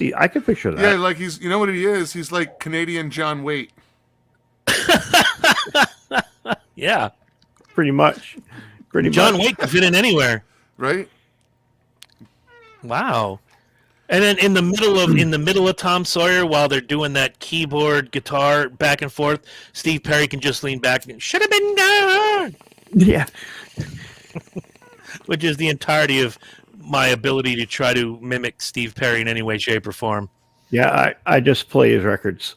picture that. yeah, like he's, you know what he is? He's like Canadian John Waite. Yeah. Pretty much. John Waite can fit in anywhere. Right? Wow. And then in the middle of Tom Sawyer, while they're doing that keyboard guitar back and forth, Steve Perry can just lean back and should have been gone, Yeah. which is the entirety of my ability to try to mimic Steve Perry in any way, shape, or form. Yeah, I just play his records.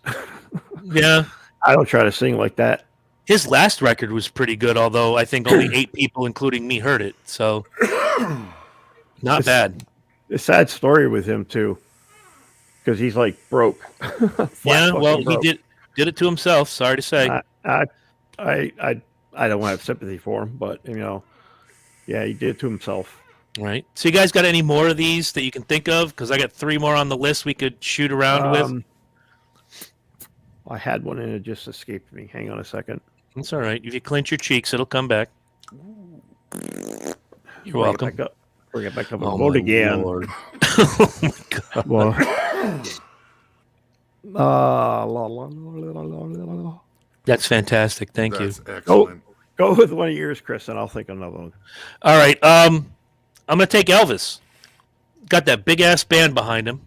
Yeah. I don't try to sing like that. His last record was pretty good, although I think only 8 people, including me, heard it. So not bad. A sad story with him too, because he's like broke. Yeah, well, fucking broke. he did it to himself. Sorry to say. I don't have sympathy for him, but yeah, he did it to himself. Right. So you guys got any more of these that you can think of? Because I got 3 more on the list we could shoot around with. I had one and it just escaped me. Hang on a second. It's all right. If you clench your cheeks, it'll come back. You're welcome. Bring it back up. Oh, Vote my again. Lord. Oh my God. Well, That's fantastic. Thank you. That's excellent. go with one of yours, Chris, and I'll think of another one. All right. I'm gonna take Elvis. Got that big ass band behind him.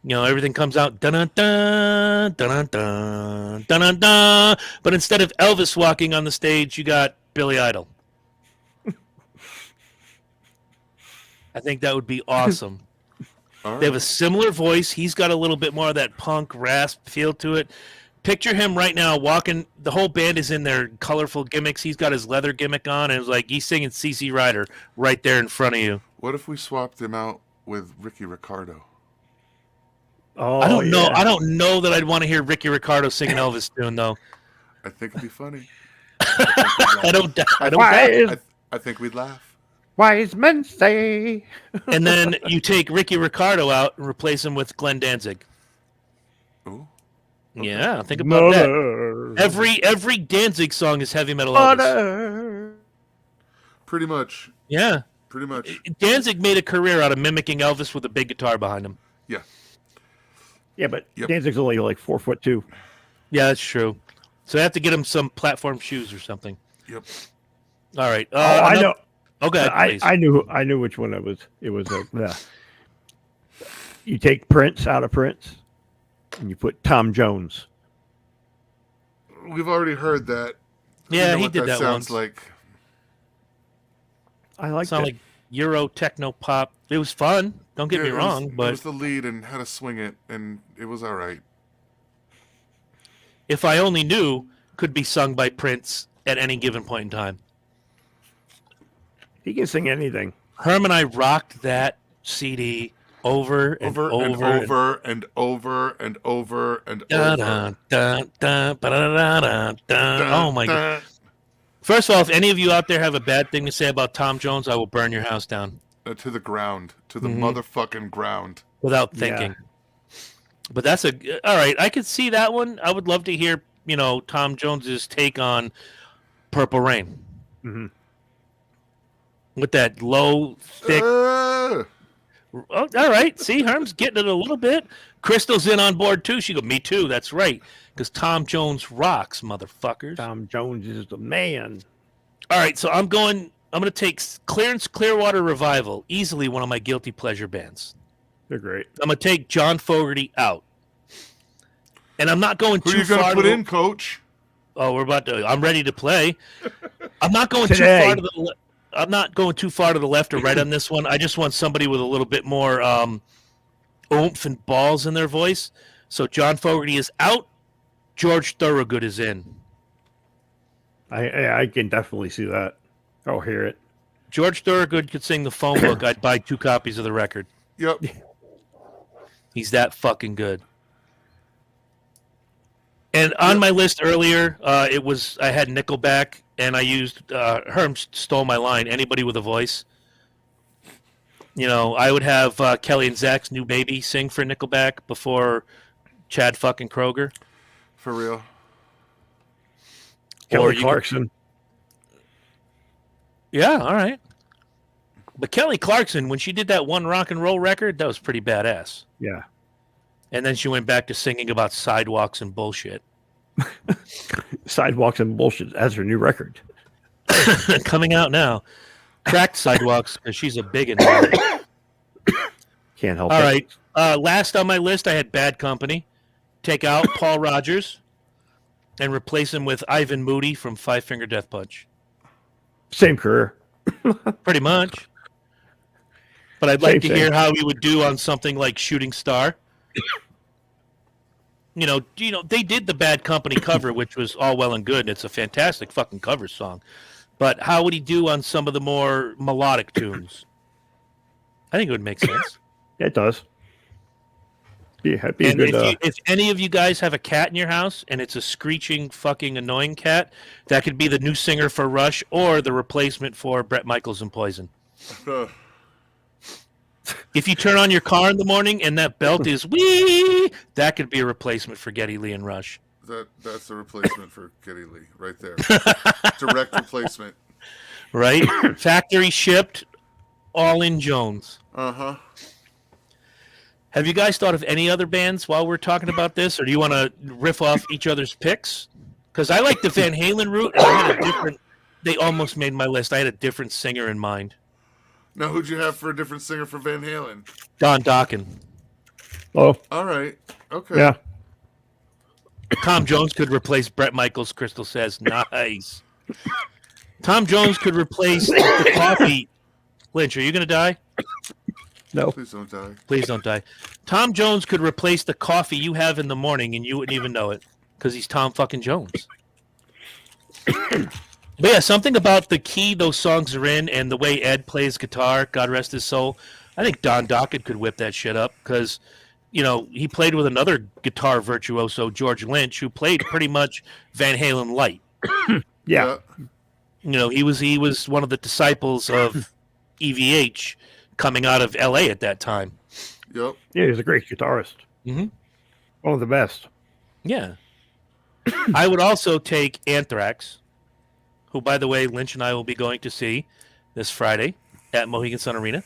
Everything comes out dun dun dun dun dun dun dun. But instead of Elvis walking on the stage, you got Billy Idol. I think that would be awesome. All They have right. a similar voice. He's got a little bit more of that punk rasp feel to it. Picture him right now walking. The whole band is in their colorful gimmicks. He's got his leather gimmick on, and it's like he's singing CC Rider right there in front of you. What if we swapped him out with Ricky Ricardo? Oh, I don't know. yeah. I don't know that I'd want to hear Ricky Ricardo sing an Elvis tune, though. I think it'd be funny. I don't. I think we'd laugh. Wise men say. And then you take Ricky Ricardo out and replace him with Glenn Danzig. Ooh. Yeah, think about that. Mother. Every Danzig song is heavy metal Elvis. Mother. Pretty much. Yeah, Pretty much. Danzig made a career out of mimicking Elvis with a big guitar behind him. Yeah. Yeah, but Yep. Danzig's only like 4'2". Yeah, that's true. So I have to get him some platform shoes or something. Yep. All right. I know. Okay, please. I knew which one it was. It was you take Prince out of Prince, and you put Tom Jones. We've already heard that. Yeah, You know he what did that sounds once. like. I like Sound that. like Euro techno pop. It was fun. Don't get Yeah, me it wrong, It but was the lead and how to swing it, and it was all right. If I Only Knew could be sung by Prince at any given point in time. He can sing anything. Herm and I rocked that CD over and Over and over. over and over and over and Dun, over. dun, dun, dun, ba-da-da-da-dun, dun. Oh my God. First of all, if any of you out there have a bad thing to say about Tom Jones, I will burn your house down To the ground. To the Mhm. motherfucking ground. without Yeah. thinking. But that's all right. I could see that one. I would love to hear, Tom Jones's take on Purple Rain Mhm. with that low, thick. Ah! Oh, all right. See, Herm's getting it a little bit. Crystal's in on board too. She go, me too. That's right. Because Tom Jones rocks, motherfuckers. Tom Jones is the man. All right, so I'm going to take Clarence Clearwater Revival, easily one of my guilty pleasure bands. They're great. I'm going to take John Fogerty out. And I'm not going Who are too you going far to put to in, Coach? Oh, I'm ready to play. I'm not going Today. too far to the I'm not going too far to the left or right on this one. I just want somebody with a little bit more oomph and balls in their voice. So John Fogerty is out. George Thorogood is in. I can definitely see that. I'll hear it. George Thorogood could sing the phone book. I'd buy 2 copies of the record. Yep. He's that fucking good. And on my list earlier, I had Nickelback, and I used Herm stole my line. Anybody with a voice, I would have Kelly and Zach's New Baby sing for Nickelback before Chad fucking Kroger. For real. Kelly you Clarkson. Yeah, all right. But Kelly Clarkson, when she did that one rock and roll record, that was pretty badass. Yeah. And then she went back to singing about sidewalks and bullshit. Sidewalks and Bullshit. That's her new record. Coming out now. Cracked sidewalks because she's a bigot. Can't help All it. right. Last on my list, I had Bad Company. Take out Paul Rogers and replace him with Ivan Moody from Five Finger Death Punch. Same career. Pretty much. But I'd like to Same. hear how he would do on something like Shooting Star. They did the Bad Company cover, which was all well and good. And it's a fantastic fucking cover song. But how would he do on some of the more melodic tunes? I think it would make sense. It does. Be a And good. if any of you guys have a cat in your house and it's a screeching, fucking annoying cat, that could be the new singer for Rush or the replacement for Bret Michaels and Poison. If you turn on your car in the morning and that belt is wee, that could be a replacement for Geddy Lee and Rush. That's the replacement for Geddy Lee right there. Direct replacement. Right? Factory shipped, all in Jones. Uh-huh. Have you guys thought of any other bands while we're talking about this, or do you want to riff off each other's picks? Because I like the Van Halen route, and I had a different. They almost made my list. I had a different singer in mind. Now, who'd you have for a different singer for Van Halen? Don Dokken. Oh, All right. Okay. yeah. Tom Jones could replace Bret Michaels. Crystal says, nice. Tom Jones could replace the coffee. Lynch, are you going to die? No. Please don't die. Please don't die. Tom Jones could replace the coffee you have in the morning, and you wouldn't even know it because he's Tom fucking Jones. But yeah, something about the key those songs are in and the way Ed plays guitar, God rest his soul. I think Don Dokken could whip that shit up because, he played with another guitar virtuoso, George Lynch, who played pretty much Van Halen light. Yeah. He was one of the disciples of EVH coming out of LA at that time. Yep. Yeah, he's a great guitarist. Mhm. One of the best. Yeah. I would also take Anthrax, who, by the way, Lynch and I will be going to see this Friday at Mohegan Sun Arena.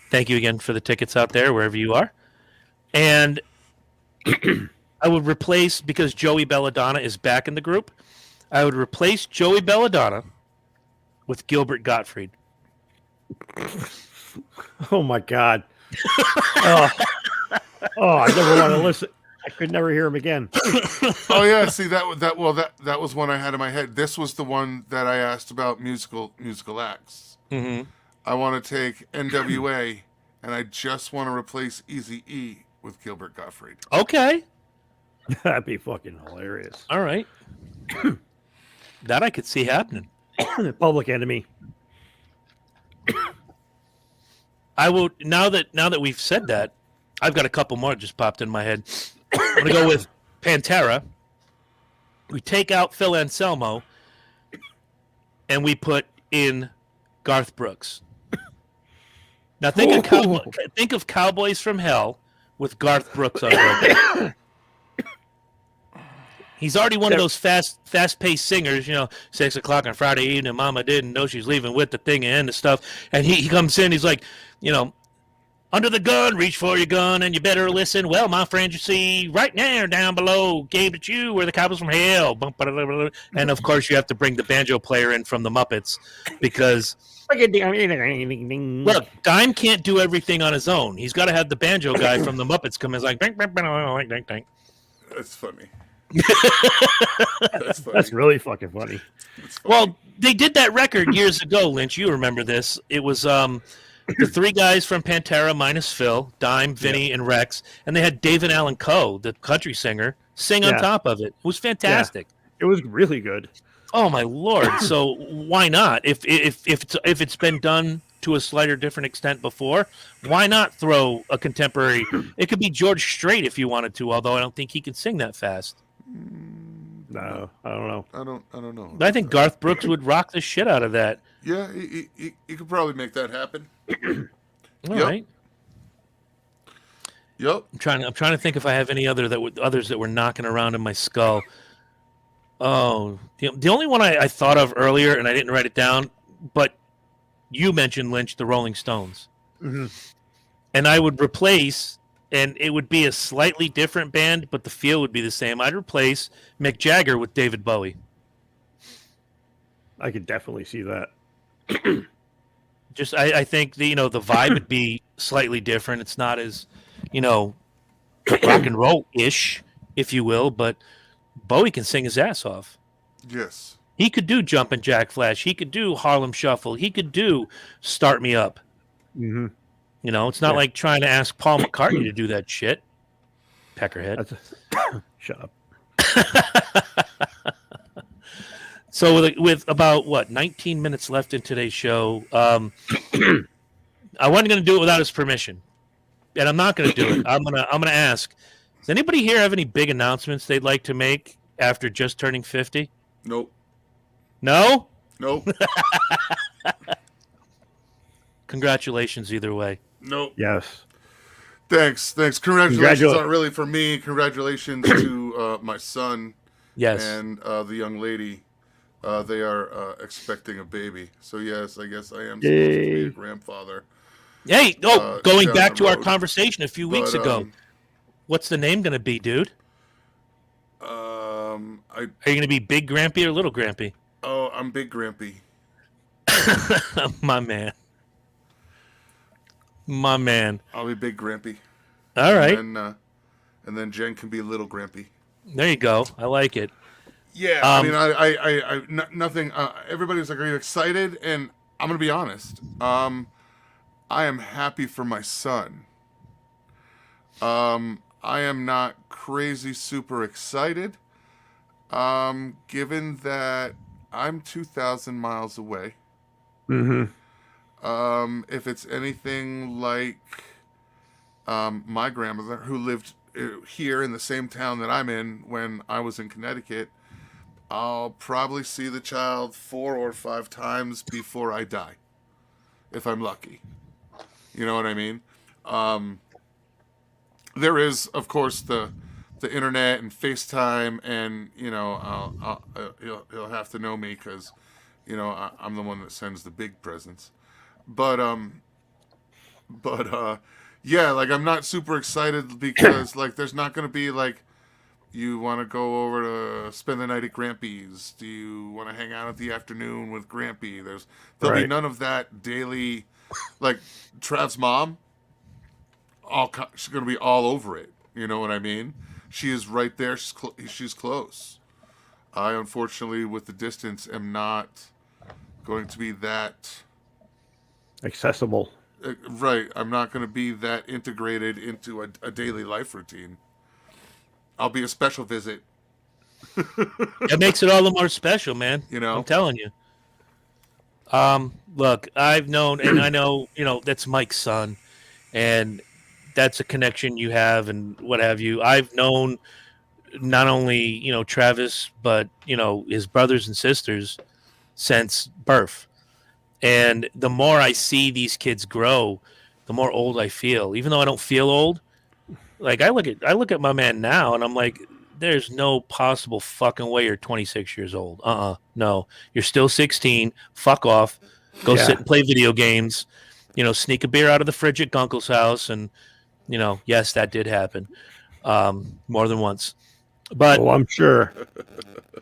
Thank you again for the tickets out there, wherever you are. And I would replace, because Joey Belladonna is back in the group, I would replace Joey Belladonna with Gilbert Gottfried. Oh my God. Oh, I never want to listen. I could never hear him again. Oh yeah. See that was one I had in my head. This was the one that I asked about musical acts. Mm-hmm. I want to take NWA, and I just want to replace Eazy-E with Gilbert Gottfried. Okay. That'd be fucking hilarious. All right. That I could see happening. Public Enemy. I will now that we've said that, I've got a couple more just popped in my head. I'm gonna go with Pantera. We take out Phil Anselmo, and we put in Garth Brooks. Now think of Cowboys from Hell with Garth Brooks on vocals. He's already one of those fast-paced singers, 6 o'clock on Friday evening, Mama didn't know she's leaving with the thing and the stuff. And he comes in, he's like, under the gun, reach for your gun, and you better listen. Well, my friend, you see, right now, down below, gave it you, we're the Cowboys from Hell. And, of course, you have to bring the banjo player in from the Muppets because, look, Dime can't do everything on his own. He's got to have the banjo guy from the Muppets come in like, ding, ding, ding, ding. That's funny. That's really fucking funny. Well, they did that record years ago, Lynch. You remember this. It was the three guys from Pantera minus Phil, Dime, Vinny, and Rex. And they had David Allan Coe, the country singer, sing on top of it. It was fantastic. Yeah. It was really good. Oh, my Lord. So why not? If it's been done to a slighter different extent before, why not throw a contemporary? It could be George Strait if you wanted to, although I don't think he could sing that fast. No, I don't know. I don't know. I think Garth Brooks would rock the shit out of that. Yeah, he could probably make that happen. All right. Yep. I'm trying to think if I have any others that were knocking around in my skull. Oh, the only one I thought of earlier, and I didn't write it down, but you mentioned, Lynch, the Rolling Stones. Mm-hmm. And I would replace, and it would be a slightly different band, but the feel would be the same. I'd replace Mick Jagger with David Bowie. I could definitely see that. Just, I think the vibe would be slightly different. It's not as, rock and roll-ish, if you will, but Bowie can sing his ass off. Yes. He could do Jumpin' Jack Flash. He could do Harlem Shuffle. He could do Start Me Up. Mm-hmm. It's not like trying to ask Paul McCartney to do that shit. Peckerhead. Shut up. So with about 19 minutes left in today's show, I wasn't going to do it without his permission, and I'm not going to do it. I'm gonna ask. Does anybody here have any big announcements they'd like to make after just turning 50? Nope. No? Nope. Congratulations either way. Nope. Yes. Thanks. Congratulations aren't really for me. Congratulations to my son. Yes. And the young lady. They are expecting a baby. So yes, I guess I am supposed to be a grandfather. Hey, going back to our road. conversation a few weeks ago. What's the name going to be, dude? Are you going to be Big Grampy or Little Grampy? Oh, I'm Big Grampy. My man. I'll be Big Grampy. All right. And then Jen can be Little Grampy. There you go. I like it. Yeah, I mean, I nothing. Everybody's like, "Are you excited?" And I'm gonna be honest. I am happy for my son. I am not crazy super excited. Given that I'm 2,000 miles away. Mm-hmm. If it's anything like my grandmother, who lived here in the same town that I'm in when I was in Connecticut, I'll probably see the child 4 or 5 times before I die, if I'm lucky. You know what I mean? There is, of course, the internet and FaceTime, and he'll have to know me because, I'm the one that sends the big presents. But yeah, like I'm not super excited because like there's not gonna be like, you want to go over to spend the night at Grampy's? Do you want to hang out at the afternoon with Grampy? There'll be none of that daily, like Trav's mom. She's gonna be all over it. You know what I mean? She is right there. She's close. I unfortunately, with the distance, am not going to be that accessible. Right. I'm not going to be that integrated into a daily life routine. I'll be a special visit. That makes it all the more special, man. I'm telling you. Look, I've known, and I know, that's Mike's son, and that's a connection you have and what have you. I've known not only, Travis, but, his brothers and sisters since birth. And the more I see these kids grow, the more old I feel. Even though I don't feel old, like I look at my man now, and I'm like, there's no possible fucking way you're 26 years old. No, you're still 16. Fuck off. Go sit and play video games. Sneak a beer out of the fridge at Gunkle's house, and yes, that did happen, more than once. But I'm sure.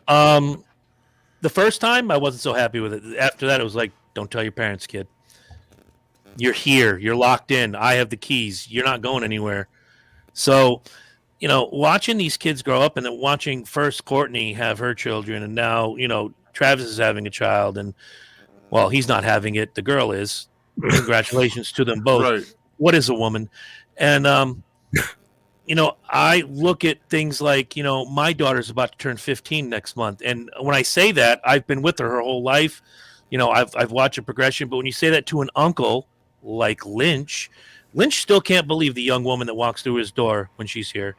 The first time I wasn't so happy with it. After that, it was like, don't tell your parents, kid. You're here. You're locked in. I have the keys. You're not going anywhere. So, watching these kids grow up, and then watching first Courtney have her children, and now, Travis is having a child, and, well, he's not having it. The girl is. Congratulations to them both. Right. What is a woman? And, I look at things like, my daughter's about to turn 15 next month. And when I say that, I've been with her whole life. I've watched a progression. But when you say that to an uncle like Lynch still can't believe the young woman that walks through his door when she's here.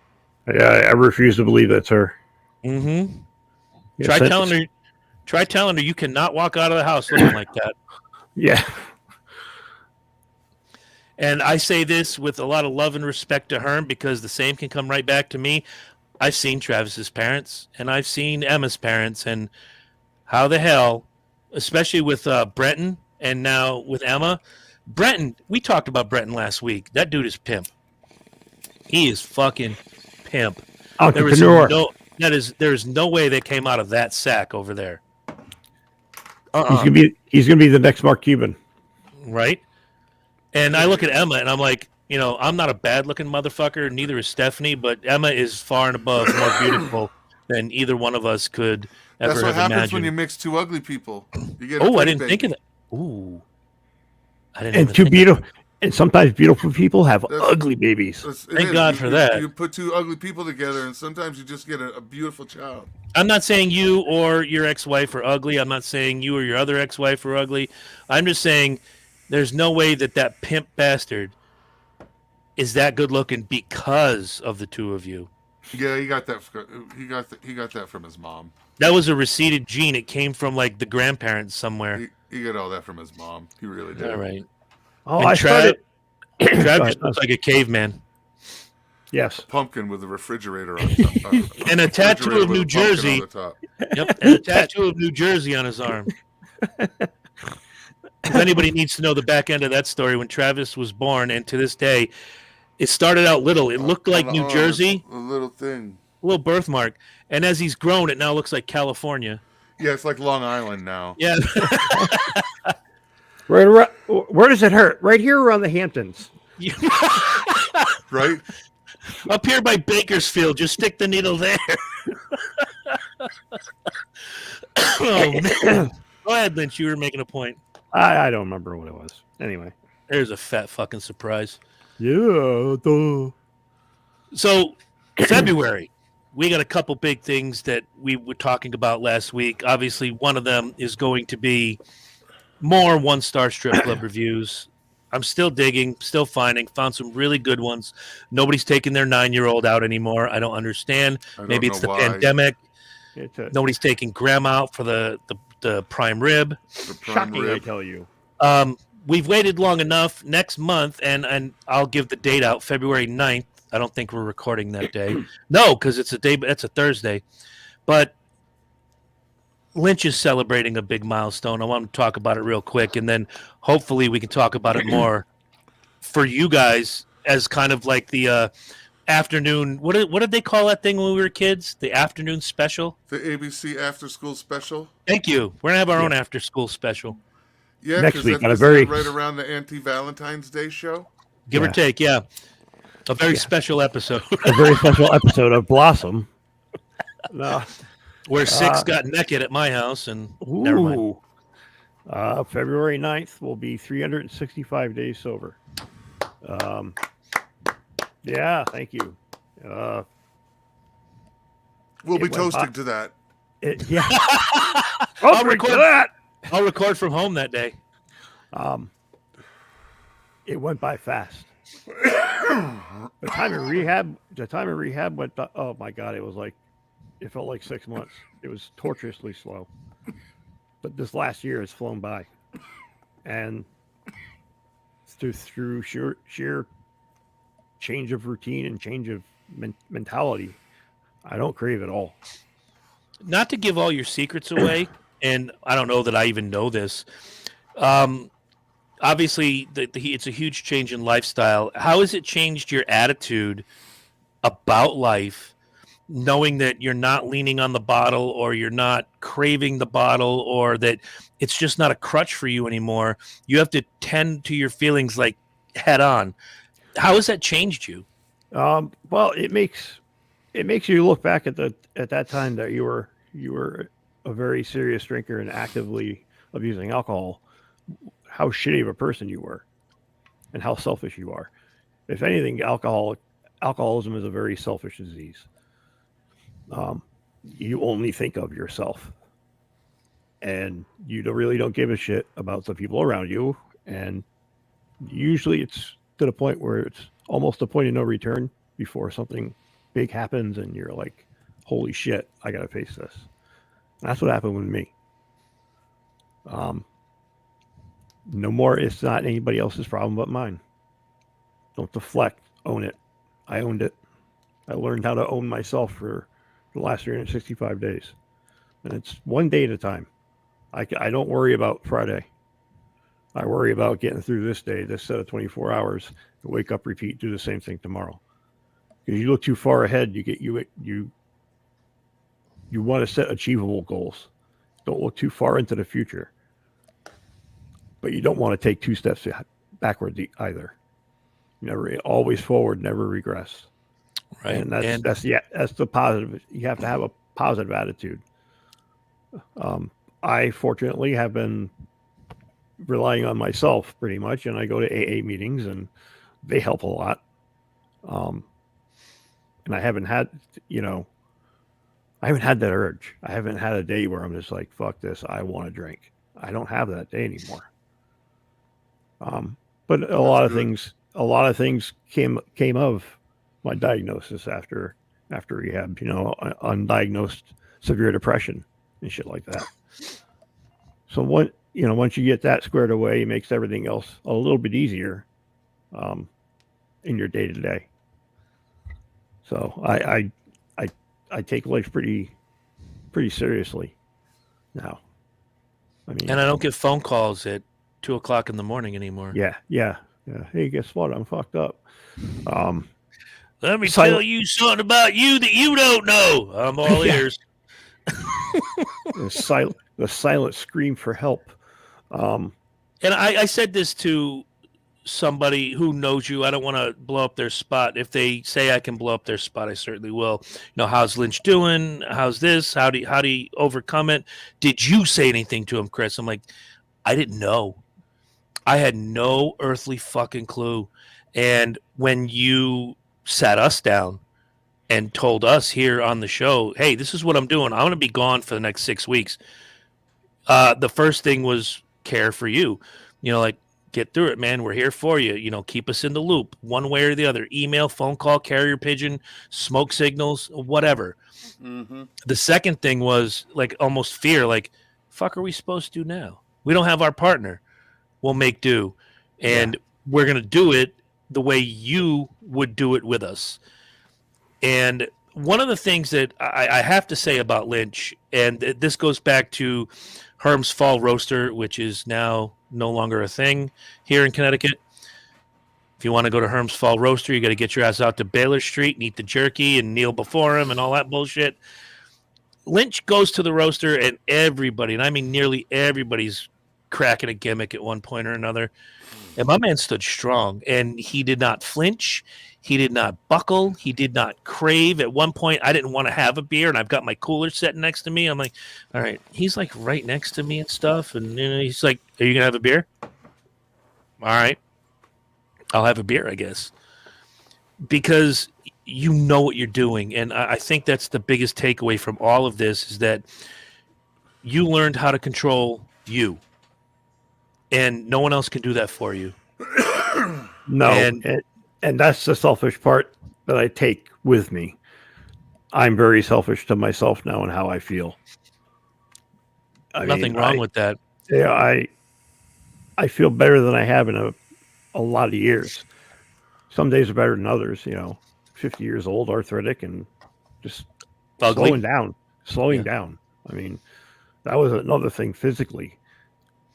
Yeah, I refuse to believe that's her. Mm-hmm. Yes, Try telling her you cannot walk out of the house looking like that. Yeah. And I say this with a lot of love and respect to her, because the same can come right back to me. I've seen Travis's parents, and I've seen Emma's parents, and how the hell, especially with Brenton and now with Emma. Brenton, we talked about Brenton last week. That dude is pimp. He is fucking pimp. Entrepreneur. There's no way they came out of that sack over there. He's gonna be the next Mark Cuban. Right? And I look at Emma, and I'm like, I'm not a bad-looking motherfucker, neither is Stephanie, but Emma is far and above more beautiful than either one of us could ever That's what have happens imagined. when you mix two ugly people. You get I didn't think of that. Ooh. I didn't And even two think beautiful, and sometimes beautiful people have ugly babies. Thank God for that. You put two ugly people together, and sometimes you just get a beautiful child. I'm not saying you or your ex-wife are ugly. I'm not saying you or your other ex-wife are ugly. I'm just saying there's no way that pimp bastard is that good looking because of the two of you. Yeah, he got that. He got that from his mom. That was a receded gene. It came from like the grandparents somewhere. He got all that from his mom. He really did. All right. Oh, And I started. Travis looks like a caveman. Yes. Pumpkin with a refrigerator on top. And a tattoo of New Jersey. Yep, and a tattoo of New Jersey on his arm. If anybody needs to know the back end of that story, when Travis was born, and to this day, it started out little. It looked like New Jersey. A little thing. A little birthmark. And as he's grown, it now looks like California. Yeah, it's like Long Island now. Yeah. Right around, where does it hurt? Right here around the Hamptons. Right? Up here by Bakersfield, just stick the needle there. Oh, man. Go ahead, Lynch. You were making a point. I don't remember what it was. Anyway. There's a fat fucking surprise. Yeah. Duh. So, February, we got a couple big things that we were talking about last week. Obviously, one of them is going to be more one-star strip club reviews. I'm still digging, still found some really good ones. Nobody's taking their 9-year-old out anymore. I don't understand. Maybe it's the pandemic. Nobody's taking grandma out for the prime rib. Shocking, I tell you. We've waited long enough. Next month, and I'll give the date out, February 9th. I don't think we're recording that day. No, because it's a Thursday. But Lynch is celebrating a big milestone. I want to talk about it real quick, and then hopefully we can talk about it more for you guys as kind of like the afternoon. What did they call that thing when we were kids? The afternoon special? The ABC After School Special? Thank you. We're going to have our own after school special. Yeah, next week on that's right around the anti-Valentine's Day show. Give or take, yeah. A very special episode. A very special episode of Blossom. No. Where Six got naked at my house, and never mind. February 9th will be 365 days sober. Yeah, thank you. We'll be toasting to that. Yeah. I'll record from home that day. It went by fast. The time in rehab went by, oh my God, it felt like 6 months. It was torturously slow. but this last year has flown by, and through sheer change of routine and change of mentality, I don't crave it all. Not to give all your secrets away, and I don't know that I even know this. Obviously, it's a huge change in lifestyle. How has it changed your attitude about life, knowing that you're not leaning on the bottle, or you're not craving the bottle, or that it's just not a crutch for you anymore? You have to tend to your feelings like head on. How has that changed you? Well, it makes you look back at that time that you were a very serious drinker and actively abusing alcohol, how shitty of a person you were and how selfish you are. If anything, alcoholism is a very selfish disease. You only think of yourself, and you really don't give a shit about the people around you. And usually it's to the point where it's almost a point of no return before something big happens and you're like, holy shit, I gotta face this. And that's what happened with me. No more, it's not anybody else's problem but mine. Don't deflect, own it. I owned it. I learned how to own myself for the last 365 days. And it's one day at a time. I don't worry about Friday. I worry about getting through this day, this set of 24 hours, wake up, repeat, do the same thing tomorrow. Because you look too far ahead, you want to set achievable goals. Don't look too far into the future. But you don't want to take 2 steps backward either. Never, always forward, never regress. Right. And that's the positive. You have to have a positive attitude. I fortunately have been relying on myself pretty much, and I go to AA meetings, and they help a lot. And I haven't had that urge. I haven't had a day where I'm just like, fuck this, I want to drink. I don't have that day anymore. But a lot of things came of my diagnosis after rehab, undiagnosed severe depression and shit like that. So once you get that squared away, it makes everything else a little bit easier in your day to day. So I take life pretty seriously now. And I don't get phone calls at 2:00 in the morning anymore. Yeah. Hey, guess what? I'm fucked up. Let me tell you something about you that you don't know. I'm all ears. The silent scream for help. And I said this to somebody who knows you. I don't want to blow up their spot. If they say I can blow up their spot, I certainly will. How's Lynch doing? How's this? How do you overcome it? Did you say anything to him, Chris? I'm like, I didn't know. I had no earthly fucking clue. And when you sat us down and told us here on the show, hey, this is what I'm doing. I'm going to be gone for the next 6 weeks. The first thing was care for you. Like, get through it, man. We're here for you. Keep us in the loop one way or the other. Email, phone call, carrier pigeon, smoke signals, whatever. Mm-hmm. The second thing was like almost fear. Like, fuck are we supposed to do now? We don't have our partner. We'll make do. And we're going to do it the way you would do it with us. And one of the things that I have to say about Lynch, and this goes back to Herm's Fall Roaster, which is now no longer a thing here in Connecticut. If you want to go to Herm's Fall Roaster, you got to get your ass out to Baylor Street and eat the jerky and kneel before him and all that bullshit. Lynch goes to the roaster, and everybody, and I mean nearly everybody's cracking a gimmick at one point or another. And my man stood strong, and he did not flinch. He did not buckle. He did not crave. At one point, I didn't want to have a beer, and I've got my cooler sitting next to me. I'm like, all right. He's like right next to me and stuff. And he's like, are you going to have a beer? All right. I'll have a beer, I guess. Because you know what you're doing. And I think that's the biggest takeaway from all of this is that you learned how to control you. And no one else can do that for you. No. And that's the selfish part that I take with me. I'm very selfish to myself now and how I feel. Nothing wrong with that. Yeah, I feel better than I have in a lot of years. Some days are better than others. 50 years old, arthritic, and just Ugly. slowing down. I mean, that was another thing physically.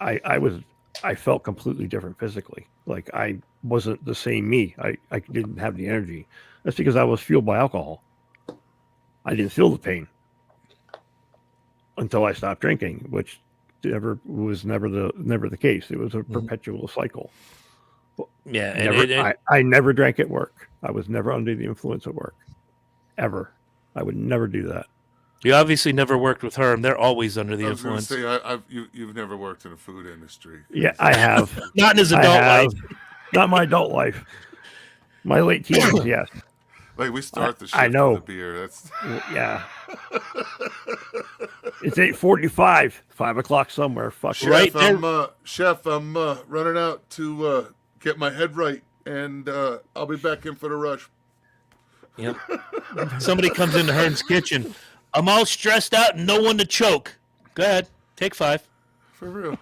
I felt completely different physically. Like I wasn't the same me. I didn't have the energy. That's because I was fueled by alcohol. I didn't feel the pain until I stopped drinking, which was never the case. It was a perpetual cycle. Yeah, I never drank at work. I was never under the influence at work, ever. I would never do that. You obviously never worked with Herm. They're always under the I was influence. Say, you've never worked in the food industry. Yeah, I have. Not in his adult life. Not my adult life. My late teens, yes. Like we start the shift I know. with the beer. That's Yeah. It's 8:45, 5 o'clock somewhere. Fuck Chef, Right Chef, I'm running out to get my head right, and I'll be back in for the rush. Yep. Somebody comes into Herm's kitchen. I'm all stressed out and no one to choke. Go ahead. Take 5. For real.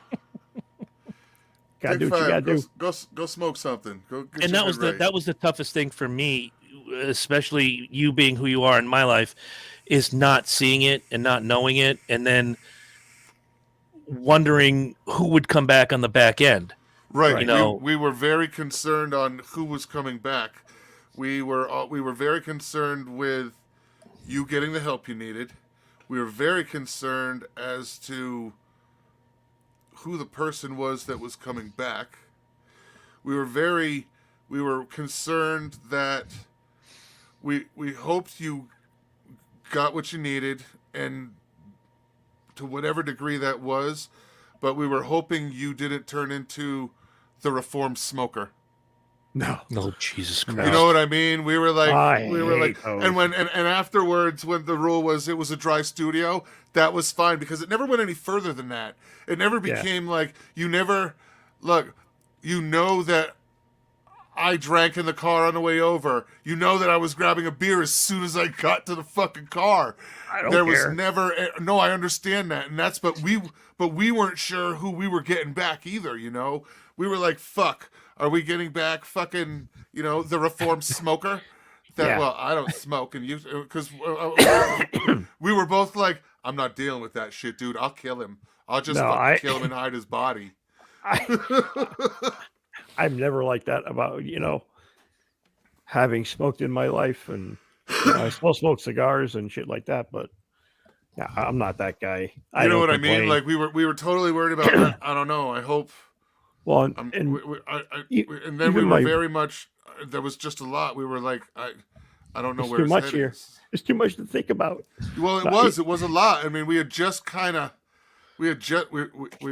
Gotta Take do what you 5. gotta do. Go smoke something. Go get And your that was head right. that was the toughest thing for me, especially you being who you are in my life, is not seeing it and not knowing it, and then wondering who would come back on the back end. Right. You know, we were very concerned on who was coming back. We were very concerned with you getting the help you needed. We were very concerned as to who the person was that was coming back. We were concerned that we hoped you got what you needed, and to whatever degree that was, but we were hoping you didn't turn into the reformed smoker. No. oh Jesus Christ! You know what I mean? We were like, I hate those. and afterwards, when the rule was it was a dry studio, that was fine because it never went any further than that. It never became like you never look. You know that I drank in the car on the way over. You know that I was grabbing a beer as soon as I got to the fucking car. I don't there care. was never no. I understand that, and that's but we weren't sure who we were getting back either. You know, we were like, fuck. Are we getting back fucking, the reformed smoker? Yeah. Well, I don't smoke, and you, because we were both like, I'm not dealing with that shit, dude. I'll kill him. I'll just kill him and hide his body. I'm never like that about, having smoked in my life, and I still smoke cigars and shit like that, but yeah, I'm not that guy. You know what I mean? Like we were totally worried about. I don't know. I hope. Well, and then we were very much. There was just a lot. We were like, I don't know where too his much head here. is. It's too much to think about. Well, it was a lot. I mean, we had just we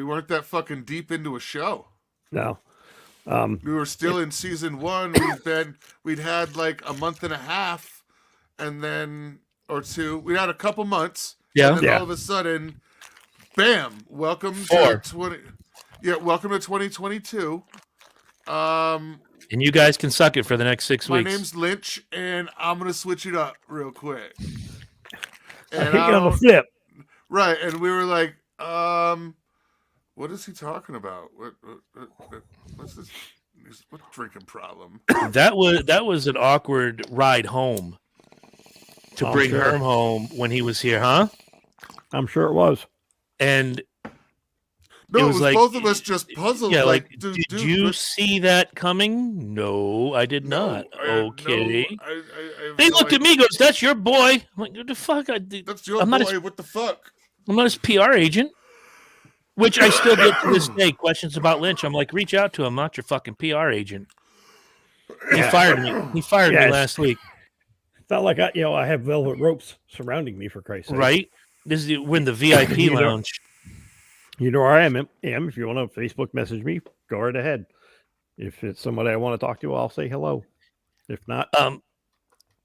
weren't that fucking deep into a show. No. We were still in season 1. We'd had like a month and a half, and then or 2. We had a couple months. Yeah. And then all of a sudden, bam! Welcome 4. to welcome to 2022. And you guys can suck it for the next 6 My weeks. name's Lynch, and I'm gonna switch it up real quick. I hit you on the flip. Right, and we were like, what is he talking about? What's this? What drinking problem? That was an awkward ride home to bring sure. Herm home when he was here, huh? I'm sure it was. And No, it was like both of us just puzzled. yeah, like, did you see that coming? No, I did not. Okay. They looked at me and goes, that's your boy. I'm like, what the fuck? That's your I'm boy. not his- What the fuck? I'm not his PR agent. Which I still get to this day. Questions about Lynch. I'm like, reach out to him. I'm not your fucking PR agent. He fired me. He fired me last week. It's not like I have velvet ropes surrounding me, for Christ's sake. Right? We're in the VIP You know- lounge. You know where I am. If you want to Facebook message me, go right ahead. If it's somebody I want to talk to, I'll say hello. If not,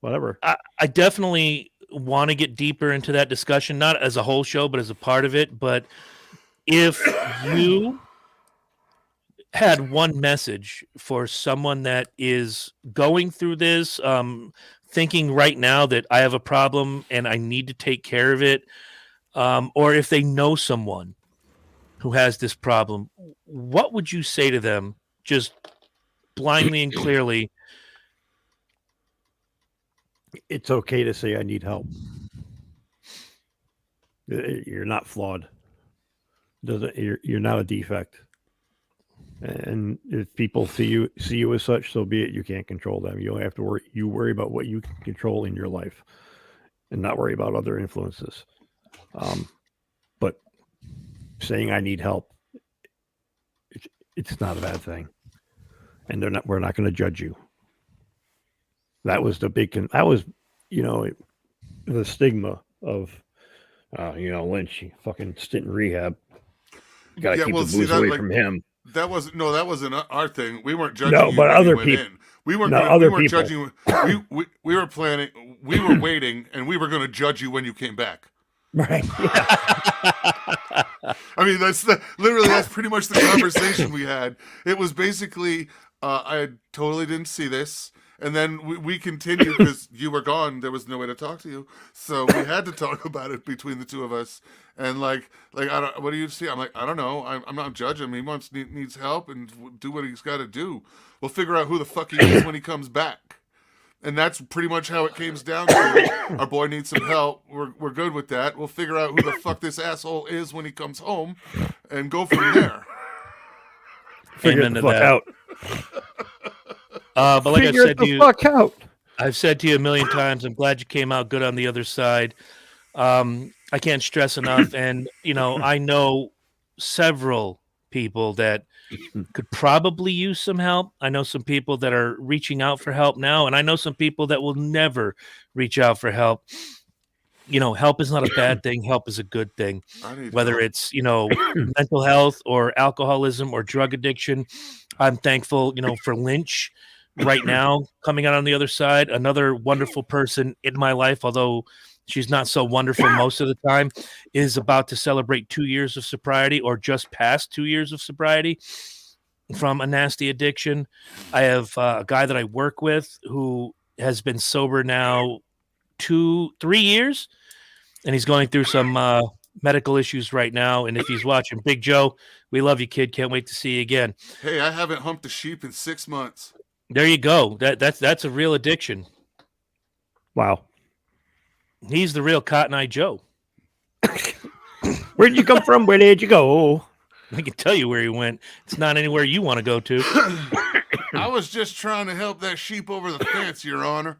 whatever. I definitely want to get deeper into that discussion, not as a whole show, but as a part of it. But if you had one message for someone that is going through this, thinking right now that I have a problem and I need to take care of it, or if they know someone who has this problem, what would you say to them just blindly and clearly? It's okay to say I need help. You're not flawed. You're not a defect. And if people see you as such, so be it. You can't control them. You don't have to worry. You worry about what you can control in your life, and not worry about other influences. But saying I need help, it's not a bad thing, and we're not going to judge you. That was the big. That was, the stigma of, Lynch, fucking stint in rehab. You got to keep the booze away from him. That wasn't our thing. We weren't judging. No, you but when other you went people. in. We weren't. No, we other weren't people. judging. We were planning. We were waiting, and we were going to judge you when you came back. Right. Yeah. I mean, that's pretty much the conversation we had. It was basically, I totally didn't see this. And then we continued because you were gone. There was no way to talk to you. So we had to talk about it between the two of us. And what do you see? I'm like, I don't know. I'm not judging him. He needs help and do what he's got to do. We'll figure out who the fuck he is when he comes back. And that's pretty much how it came down to. Our boy needs some help. We're good with that. We'll figure out who the fuck this asshole is when he comes home and go from there. Figure the fuck out. But like Figure I said the to you, fuck out. I've said to you a million times, I'm glad you came out good on the other side. I can't stress enough. And, I know several people that could probably use some help. I know some people that are reaching out for help now, and I know some people that will never reach out for help. Help is not a bad thing. Help is a good thing. Whether it's, mental health or alcoholism or drug addiction. I'm thankful, for Lynch right now coming out on the other side. Another wonderful person in my life, although she's not so wonderful most of the time, is about to celebrate 2 years of sobriety or just past 2 years of sobriety from a nasty addiction. I have a guy that I work with who has been sober now 2-3 years, and he's going through some medical issues right now. And if he's watching, Big Joe, we love you, kid. Can't wait to see you again. Hey, I haven't humped a sheep in 6 months. There you go. That's a real addiction. Wow. He's the real Cotton Eye Joe. Where'd you come from? Where did you go? I can tell you where he went. It's not anywhere you want to go to. I was just trying to help that sheep over the fence, Your Honor.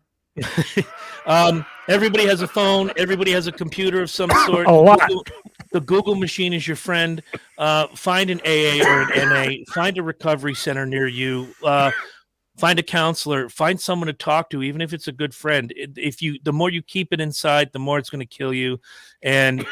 Everybody has a phone. Everybody has a computer of some sort. A lot. The Google machine is your friend. Find an AA or an NA. Find a recovery center near you. Find a counselor. Find someone to talk to, even if it's a good friend. The more you keep it inside, the more it's going to kill you. And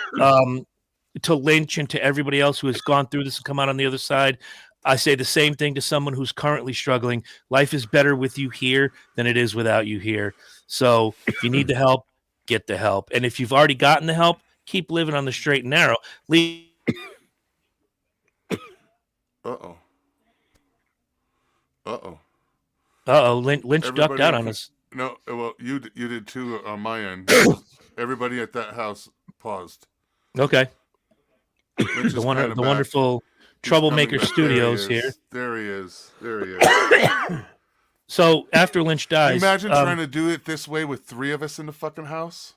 to Lynch and to everybody else who has gone through this and come out on the other side, I say the same thing to someone who's currently struggling. Life is better with you here than it is without you here. So if you need the help, get the help. And if you've already gotten the help, keep living on the straight and narrow. Uh-oh. Lynch ducked out on us. No, well, you did too on my end. Everybody at that house paused. Okay. Lynch The is wonderful kinda back. He's Troublemaker coming back. Studios There he here. is. There he is. There he is. So after Lynch Can you dies, imagine trying to do it this way with 3 of us in the fucking house?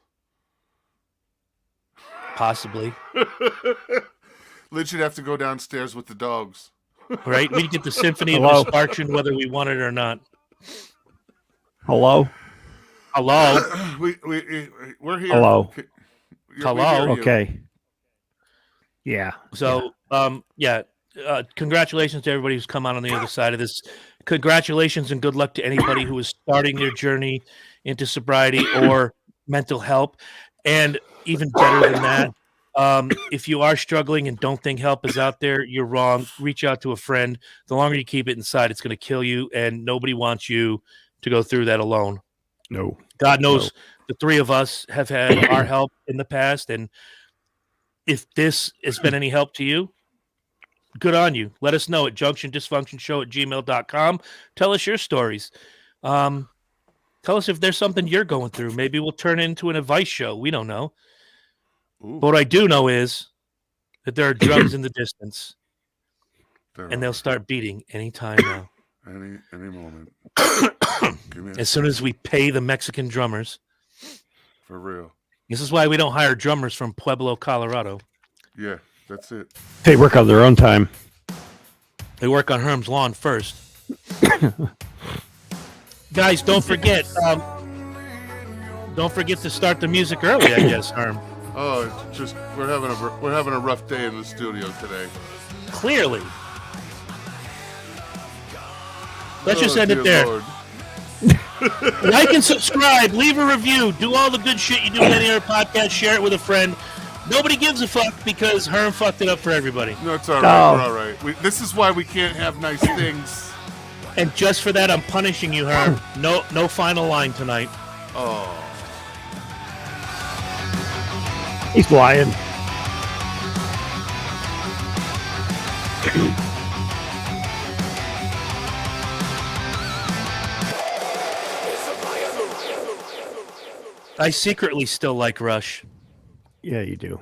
possibly, Lynch would have to go downstairs with the dogs. right? We get the Symphony of Hello? Destruction whether we want it or not. Hello? Hello? We're here. Hello? Hello? We hear you. Okay. Yeah. So, congratulations to everybody who's come out on the other side of this. Congratulations and good luck to anybody who is starting their journey into sobriety or mental help. And even better than that, if you are struggling and don't think help is out there, you're wrong. Reach out to a friend. The longer you keep it inside, it's going to kill you, and nobody wants you to go through that alone. No. God knows the 3 of us have had our help in the past, and if this has been any help to you, good on you. Let us know at junctiondysfunctionshow@gmail.com. Tell us your stories. Tell us if there's something you're going through. Maybe we'll turn it into an advice show. We don't know. Ooh. But what I do know is that there are drums in the distance, There and are. they'll start beating anytime now. Any moment. Give me a As soon as we pay the Mexican drummers. for real. This is why we don't hire drummers from Pueblo, Colorado. Yeah, that's it. They work on their own time. They work on Herm's lawn first. Guys, don't forget. Don't forget to start the music early, I guess, Herm. Oh, it's just we're having a rough day in the studio today. Clearly. Let's just Oh, end it dear there. Lord. Like and subscribe. Leave a review. Do all the good shit you do with any other podcast. Share it with a friend. Nobody gives a fuck because Herm fucked it up for everybody. No, it's all right. No. We're all right. This is why we can't have nice things. And just for that, I'm punishing you, Herm. No final line tonight. Oh. He's lying. I secretly still like Rush. Yeah, you do.